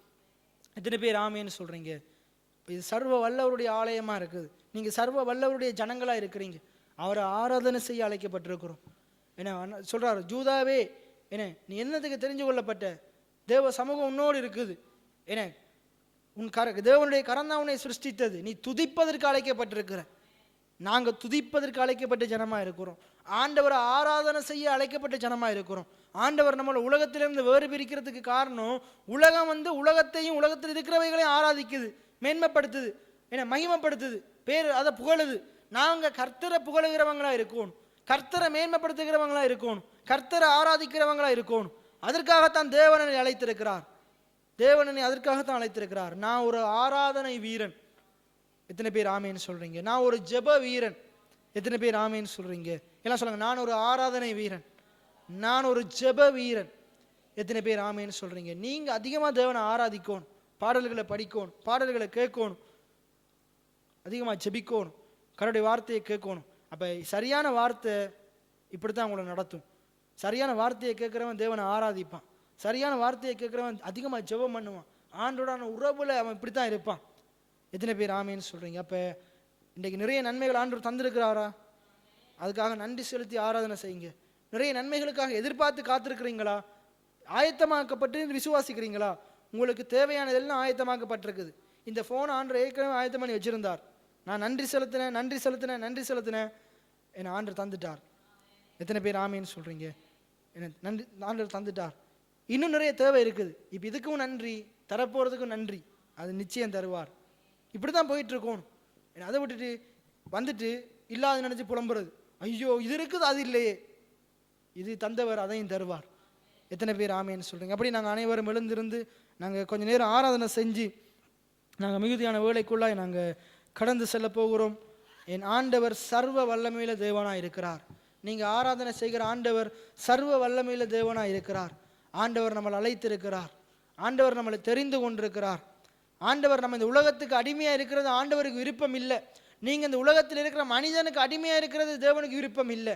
எத்தனை பேர் ஆமேன்னு சொல்கிறீங்க? இது சர்வ வல்லவருடைய ஆலயமாக இருக்குது, நீங்கள் சர்வ வல்லவருடைய ஜனங்களாக இருக்கிறீங்க, அவரை ஆராதனை செய்ய அழைக்கப்பட்டிருக்கிறோம். என்ன சொல்கிறார்? ஜூதாவே, என்ன நீ என்னத்துக்கு தெரிஞ்சு கொள்ளப்பட்ட? தேவ சமூகம் உன்னோடு இருக்குது, என்ன உன் தேவனுடைய கரந்தான் உன்னை சிருஷ்டித்தது, நீ துதிப்பதற்கு அழைக்கப்பட்டிருக்கிற. நாங்கள் துதிப்பதற்கு அழைக்கப்பட்ட ஜனமாக இருக்கிறோம், ஆண்டவரை ஆராதனை செய்ய அழைக்கப்பட்ட ஜனமாக இருக்கிறோம். ஆண்டவர் நம்மளை உலகத்திலிருந்து வேறு பிரிக்கிறதுக்கு காரணம், உலகம் உலகத்தையும் உலகத்தில் இருக்கிறவைகளையும் ஆராதிக்குது, மேன்மைப்படுத்துது, என்ன மகிமைப்படுத்துது, பேர் அதை புகழுது. நாங்கள் கர்த்தரை புகழுகிறவங்களா இருக்கணும், கர்த்தரை மேன்மைப்படுத்துகிறவங்களா இருக்கணும், கர்த்தரை ஆராதிக்கிறவங்களா இருக்கணும். அதற்காகத்தான் தேவனை அழைத்திருக்கிறார், தேவனை அதற்காகத்தான் அழைத்திருக்கிறார். நான் ஒரு ஆராதனை வீரன். எத்தனை பேர் ஆமேன்னு சொல்றீங்க? நான் ஒரு ஜெப வீரன். எத்தனை பேர் ஆமேன்னு சொல்றீங்க? எல்லாம் சொல்லுங்க, நான் ஒரு ஆராதனை வீரன், நான் ஒரு ஜெப வீரன். எத்தனை பேர் ஆமேன்னு சொல்றீங்க? நீங்க அதிகமாக தேவனை ஆராதிக்கணும், பாடல்களை படிக்கணும், பாடல்களை கேட்கணும், அதிகமாக ஜெபிக்கணும், கர்த்தருடைய வார்த்தையை கேட்கணும். அப்போ சரியான வார்த்தை இப்படித்தான் உங்களை நடத்தும். சரியான வார்த்தையை கேட்குறவன் தேவனை ஆராதிப்பான், சரியான வார்த்தையை கேட்குறவன் அதிகமாக ஜெபம் பண்ணுவான், ஆண்டோடான உறவுல அவன் இப்படித்தான் இருப்பான். எத்தனை பேர் ஆமேன்னு சொல்கிறீங்க? அப்போ இன்றைக்கு நிறைய நன்மைகள் ஆண்டவர் தந்திருக்கிறாரா? அதுக்காக நன்றி செலுத்தி ஆராதனை செய்யுங்க. நிறைய நன்மைகளுக்காக எதிர்பார்த்து காத்திருக்கிறீங்களா? ஆயத்தமாக்கப்பட்டு விசுவாசிக்கிறீங்களா? உங்களுக்கு தேவையானதெல்லாம் ஆயத்தமாக்கப்பட்டிருக்குது. இந்த ஃபோன் ஆண்டவர் ஏற்கனவே ஆயத்தம் பண்ணி வச்சுருந்தார். நான் நன்றி செலுத்தினேன், நன்றி செலுத்தினேன், நன்றி செலுத்தினேன், என்னை ஆண்டவர் தந்துட்டார். எத்தனை பேர் ஆமேன்னு சொல்கிறீங்க? என்ன நன்றி, ஆண்டவர் தந்துட்டார். இன்னும் நிறைய தேவை இருக்குது. இப்போ இதுக்கும் நன்றி, தரப்போகிறதுக்கும் நன்றி, அது நிச்சயம் தருவார். இப்படி தான் போயிட்டுருக்கோம். அதை விட்டுட்டு வந்துட்டு இல்லாத நினச்சி புலம்புறது, ஐயோ இது இருக்குது அது இல்லையே, இது தந்தவர் அதையும் தருவார். எத்தனை பேர் ஆமேன்னு சொல்கிறீங்க? அப்படி நாங்கள் அனைவரும் எழுந்திருந்து நாங்கள் கொஞ்சம் நேரம் ஆராதனை செஞ்சு நாங்கள் மிகுதியான வேலைக்குள்ளாய் நாங்கள் கடந்து செல்ல போகிறோம். என் ஆண்டவர் சர்வ வல்லமையில தேவனாக இருக்கிறார். நீங்கள் ஆராதனை செய்கிற ஆண்டவர் சர்வ வல்லமையில தேவனாக இருக்கிறார். ஆண்டவர் நம்மளை அழைத்திருக்கிறார், ஆண்டவர் நம்மளை தெரிந்து கொண்டிருக்கிறார். ஆண்டவர் நம்ம இந்த உலகத்துக்கு அடிமையாக இருக்கிறது ஆண்டவருக்கு விருப்பம் இல்லை. நீங்கள் இந்த உலகத்தில் இருக்கிற மனிதனுக்கு அடிமையாக இருக்கிறது தேவனுக்கு விருப்பம் இல்லை.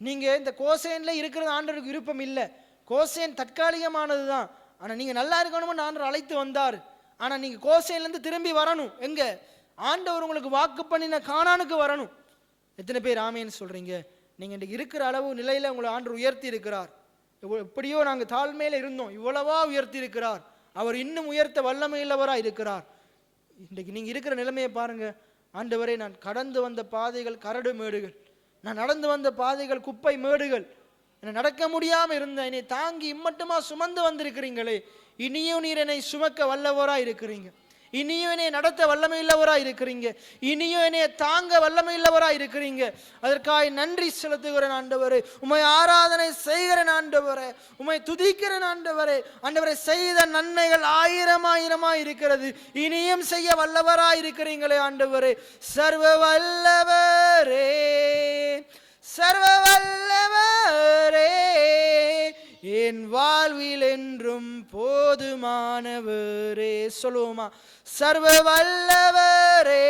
நீங்கள் இந்த கோசேனில் இருக்கிறது ஆண்டவருக்கு விருப்பம் இல்லை. கோசேன் தற்காலிகமானது தான், ஆனால் நீங்கள் நல்லா இருக்கணும்னு ஆண்டவர் அழைத்து வந்தார். ஆனால் நீங்கள் கோசேன்லேருந்து திரும்பி வரணும். எங்கே? ஆண்டவர் உங்களுக்கு வாக்கு பண்ணின கானானுக்கு வரணும். எத்தனை பேர் ஆமேன்னு சொல்கிறீங்க? நீங்கள் இன்றைக்கு இருக்கிற அளவு நிலையில் உங்களை ஆண்டவர் உயர்த்தி இருக்கிறார். எப்படியோ நாங்கள் தாழ்மையில் இருந்தோம், இவ்வளவா உயர்த்தி இருக்கிறார். அவர் இன்னும் உயர்த்த வல்லமையுள்ளவராக இருக்கிறார். இன்றைக்கு நீங்கள் இருக்கிற நிலைமையை பாருங்கள். ஆண்டவரே, நான் கடந்து வந்த பாதைகள் கரடு மேடுகள், நான் நடந்து வந்த பாதைகள் குப்பை மேடுகள், என்னை நடக்க முடியாமல் இருந்த என்னை தாங்கி இம்மட்டுமா சுமந்து வந்திருக்கிறீங்களே, இனியும் நீர் என்னை சுமக்க வல்லவராக இருக்கிறீங்க, இனியும் என்னை நடத்த வல்லமை இல்லவராக இருக்கிறீங்க, இனியும் என்னை தாங்க வல்லமை இல்லவராக இருக்கிறீங்க. அதற்காக நன்றி செலுத்துகிறேன் ஆண்டவரே. உம்மை ஆராதனை செய்கிறேன் ஆண்டவரே, உம்மை துதிக்கிறேன் ஆண்டவரே. ஆண்டவரே, செய்த நன்மைகள் ஆயிரமாயிரமாய் இருக்கிறது, இனியும் செய்ய வல்லவராக இருக்கிறீங்களே ஆண்டவரே. சர்வ வல்லவரே, சர்வ வல்லவரே, என் வாழ்வில் என்றும் போதுமானவரே. சொல்லுவோமா? சர்வ வல்லவரே,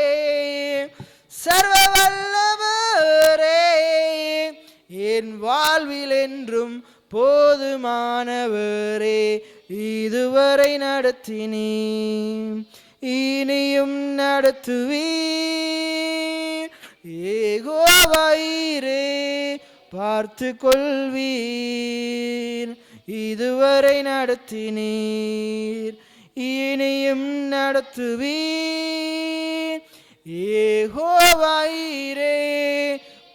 சர்வ வல்லவரே, என் வாழ்வில் என்றும் போதுமானவரே. இதுவரை நடத்தினீர், இனியும் நடத்துவீர். யெகோவாயிரே, பார்த்து கொள்வீர். இதுவரை நடத்தினீர், இனியும் நடத்துவீர். யெகோவாயிரே,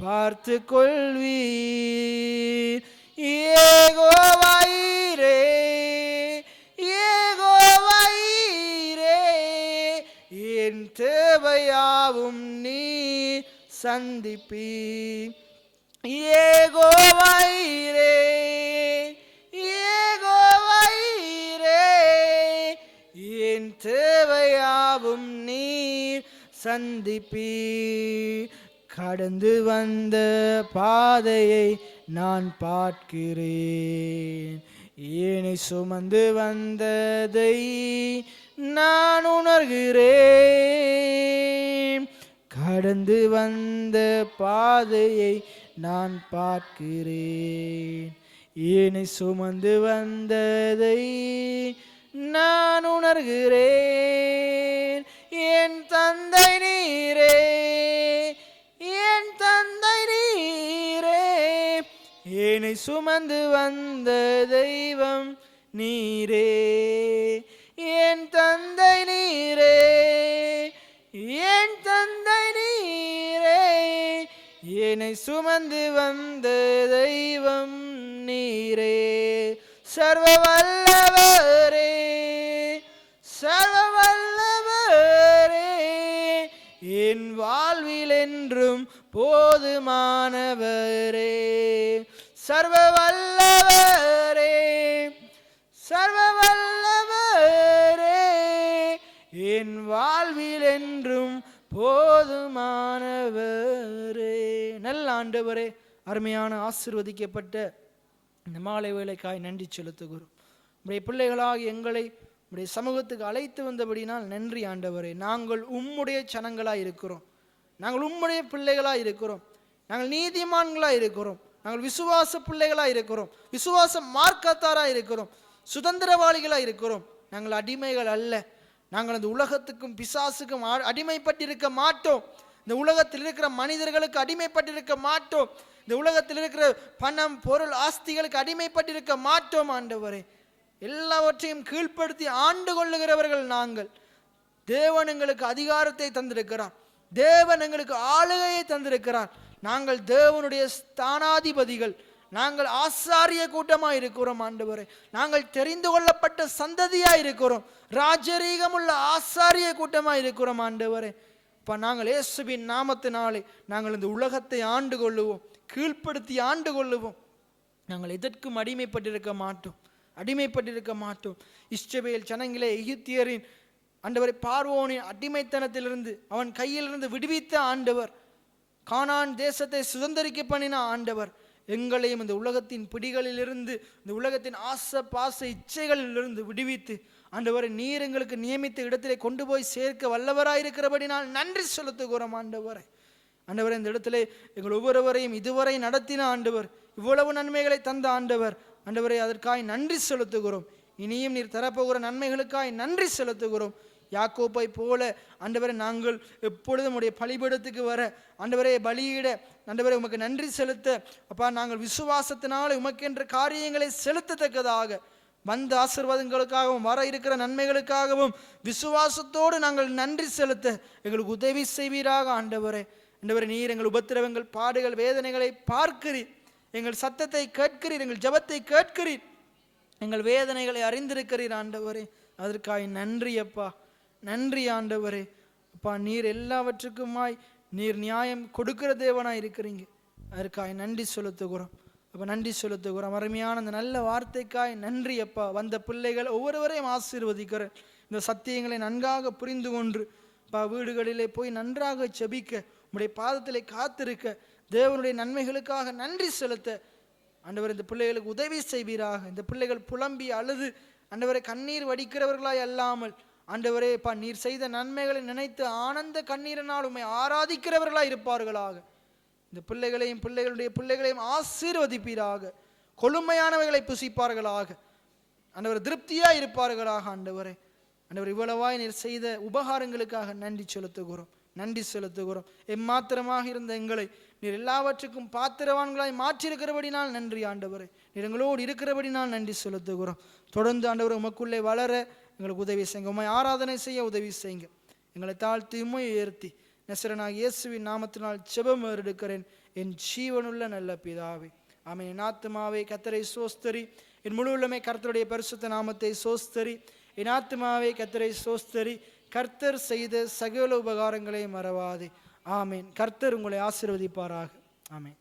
பார்த்து கொள்வீர். யெகோவாயிரே, யெகோவாயிரே, என் தேவையாவும் நீர் சந்திப்பீர். யெகோவாயிரே, யெகோவாயிரே, என் தேவையாவும் நீர் சந்திப்பீர். கடந்து வந்த பாதையை நான் பார்க்கிறேன், என்னை சுமந்து வந்ததை நான் உணர்கிறேன். கடந்து வந்த பாதையை நான் பார்க்கிறேன், என்னை சுமந்து வந்ததை நான் உணர்கிறேன். என் தந்தை நீரே, என் தந்தை நீரே, என்னை சுமந்து வந்த தெய்வம் நீரே. என் தந்தை நீரே, என் தந்தை நீரே, என்னை சுமந்து வந்த தெய்வம் நீரே. சர்வ வல்லவரே, சர்வ வல்லவரே, என் வாழ்வில் என்றும் போதுமானவரே. சர்வ வல்லவரே, சர்வ வல்லவரே, என் வாழ்வில் என்றும் போதுமானவரே. நல்ல ஆண்டவரே, அருமையான ஆசீர்வதிக்கப்பட்ட இந்த மாலை வேளைக்காய் நன்றி செலுத்துகிறோம். உம்முடைய பிள்ளைகளாக எங்களை உம்முடைய சமூகத்துக்கு அழைத்து வந்தபடினால் நன்றி ஆண்டவரே. நாங்கள் உம்முடைய சனங்களாக இருக்கிறோம், நாங்கள் உம்முடைய பிள்ளைகளாக இருக்கிறோம், நாங்கள் நீதிமான்களாக இருக்கிறோம், நாங்கள் விசுவாச பிள்ளைகளாக இருக்கிறோம், விசுவாச மார்க்கத்தாராக இருக்கிறோம், சுதந்திரவாளிகளாக இருக்கிறோம். நாங்கள் அடிமைகள் அல்ல. நாங்கள் அந்த உலகத்துக்கும் பிசாசுக்கும் அடிமைப்பட்டிருக்க மாட்டோம். இந்த உலகத்தில் இருக்கிற மனிதர்களுக்கு அடிமைப்பட்டிருக்க மாட்டோம். இந்த உலகத்தில் இருக்கிற பணம் பொருள் ஆஸ்திகளுக்கு அடிமைப்பட்டிருக்க மாட்டோம் ஆண்டவரே. எல்லாவற்றையும் கீழ்ப்படுத்தி ஆண்டு கொள்ளுகிறவர்கள் நாங்கள். தேவன் எங்களுக்கு அதிகாரத்தை தந்திருக்கிறார், தேவன் எங்களுக்கு ஆளுகையை தந்திருக்கிறார். நாங்கள் தேவனுடைய ஸ்தானாதிபதிகள், நாங்கள் ஆசாரிய கூட்டமாக இருக்கிறோம் ஆண்டவரே. நாங்கள் தெரிந்து கொள்ளப்பட்ட சந்ததியாக இருக்கிறோம், ராஜரீகமுள்ள ஆசாரிய கூட்டமாக இருக்கிறோம் ஆண்டவரே. இப்போ நாங்கள் இயேசுவின் நாமத்தினாலே நாங்கள் இந்த உலகத்தை ஆண்டு கொள்ளுவோம், கீழ்ப்படுத்தி ஆண்டு கொள்ளுவோம். நாங்கள் எதற்கும் அடிமைப்பட்டிருக்க மாட்டோம், அடிமைப்பட்டிருக்க மாட்டோம். இஸ்ரவேல் ஜனங்களே, எகிப்தியரின் ஆண்டவரை பார்வோனின் அடிமைத்தனத்திலிருந்து அவன் கையிலிருந்து விடுவித்த ஆண்டவர், கானான் தேசத்தை சுதந்திரிக்க பண்ணின ஆண்டவர், எங்களையும் இந்த உலகத்தின் பிடிகளிலிருந்து, இந்த உலகத்தின் ஆசை பாச இச்சைகளிலிருந்து விடுவித்து ஆண்டவரை நீர் எங்களுக்கு நியமித்த இடத்திலே கொண்டு போய் சேர்க்க வல்லவராயிருக்கிறபடினால் நன்றி செலுத்துகிறோம் ஆண்டவரை. ஆண்டவரை, இந்த இடத்திலே எங்கள் ஒவ்வொருவரையும் இதுவரை நடத்தின ஆண்டவர், இவ்வளவு நன்மைகளை தந்த ஆண்டவர், ஆண்டவரை அதற்காக நன்றி செலுத்துகிறோம். இனியும் நீர் தரப்போகிற நன்மைகளுக்காக நன்றி செலுத்துகிறோம். யாக்கோப்பை போல ஆண்டவரை நாங்கள் எப்பொழுதும் உடைய பலிபீடத்துக்கு வர, ஆண்டவரை பலியிட, ஆண்டவரை உமக்கு நன்றி செலுத்த, அப்பா நாங்கள் விசுவாசத்தினால உமக்கென்ற காரியங்களை செலுத்தத்தக்கதாக வந்த ஆசீர்வாதங்களுக்காகவும் வர இருக்கிற நன்மைகளுக்காகவும் விசுவாசத்தோடு நாங்கள் நன்றி செலுத்த எங்களுக்கு உதவி செய்வீராக ஆண்டவரே. ஆண்டவரே, நீர் எங்கள் உபத்திரவங்கள், பாடுகள், வேதனைகளை பார்க்கிறீர். எங்கள் சத்தத்தை கேட்கிறீர், எங்கள் ஜெபத்தை கேட்கிறீர், எங்கள் வேதனைகளை அறிந்திருக்கிறீர் ஆண்டவரே. அதற்காக நன்றி அப்பா, நன்றி ஆண்டவரே. அப்பா, நீர் எல்லாவற்றுக்குமாய் நீர் நியாயம் கொடுக்கிற தேவனாய் இருக்கிறீங்க. அதற்காக நன்றி செலுத்துகிறோம் அப்போ, நன்றி செலுத்துகிறோம். அருமையான அந்த நல்ல வார்த்தைக்காய் நன்றி அப்பா. வந்த பிள்ளைகள் ஒவ்வொருவரையும் ஆசீர்வதிக்கிறேன். இந்த சத்தியங்களை நன்றாக புரிந்து கொண்டு அப்பா, வீடுகளிலே போய் நன்றாக செபிக்க, உம்முடைய பாதத்திலே காத்திருக்க, தேவனுடைய நன்மைகளுக்காக நன்றி செலுத்த ஆண்டவர் இந்த பிள்ளைகளுக்கு உதவி செய்வீராக. இந்த பிள்ளைகள் புலம்பி அழுது ஆண்டவரை கண்ணீர் வடிக்கிறவர்களாய் அல்லாமல் ஆண்டவரே அப்பா, நீர் செய்த நன்மைகளை நினைத்து ஆனந்த கண்ணீரினால் உம்மை ஆராதிக்கிறவர்களாய் இருப்பார்களாக. இந்த பிள்ளைகளையும் பிள்ளைகளுடைய பிள்ளைகளையும் ஆசீர்வதிப்பீராக. கொழுமையானவைகளை புசிப்பார்களாக ஆண்டவர், திருப்தியா இருப்பார்களாக. ஆண்டவரே, ஆண்டவர், இவ்வளவாய் நீர் செய்த உபகாரங்களுக்காக நன்றி செலுத்துகிறோம், நன்றி செலுத்துகிறோம். எம்மாத்திரமாக இருந்த எங்களை நீர் எல்லாவற்றுக்கும் பாத்திரவான்களாய் மாற்றியிருக்கிறபடினால் நன்றி ஆண்டவரே. நீர் எங்களோடு இருக்கிறபடினால் நன்றி செலுத்துகிறோம். தொடர்ந்து ஆண்டவர் உமக்குள்ளே வளர எங்களுக்கு உதவி செய்யுங்க. உம்மை ஆராதனை செய்ய உதவி செய்யுங்க. எங்களை தாழ்த்தி உம்மை உயர்த்தி நசரனாகிய இயேசுவின் நாமத்தினால் ஜெபம் எடுக்கிறேன் என் ஜீவனுள்ள நல்ல பிதாவே, ஆமென். என் ஆத்துமாவே கர்த்தரை சோஸ்தரி, என் முழு உள்ளமே கர்த்தருடைய பரிசுத்த நாமத்தை சோஸ்தரி. என் ஆத்துமாவே கர்த்தரை சோஸ்தரி, கர்த்தர் செய்த சகல உபகாரங்களை மறவாதே. ஆமேன். கர்த்தர் உங்களை ஆசீர்வதிப்பாராக. ஆமேன்.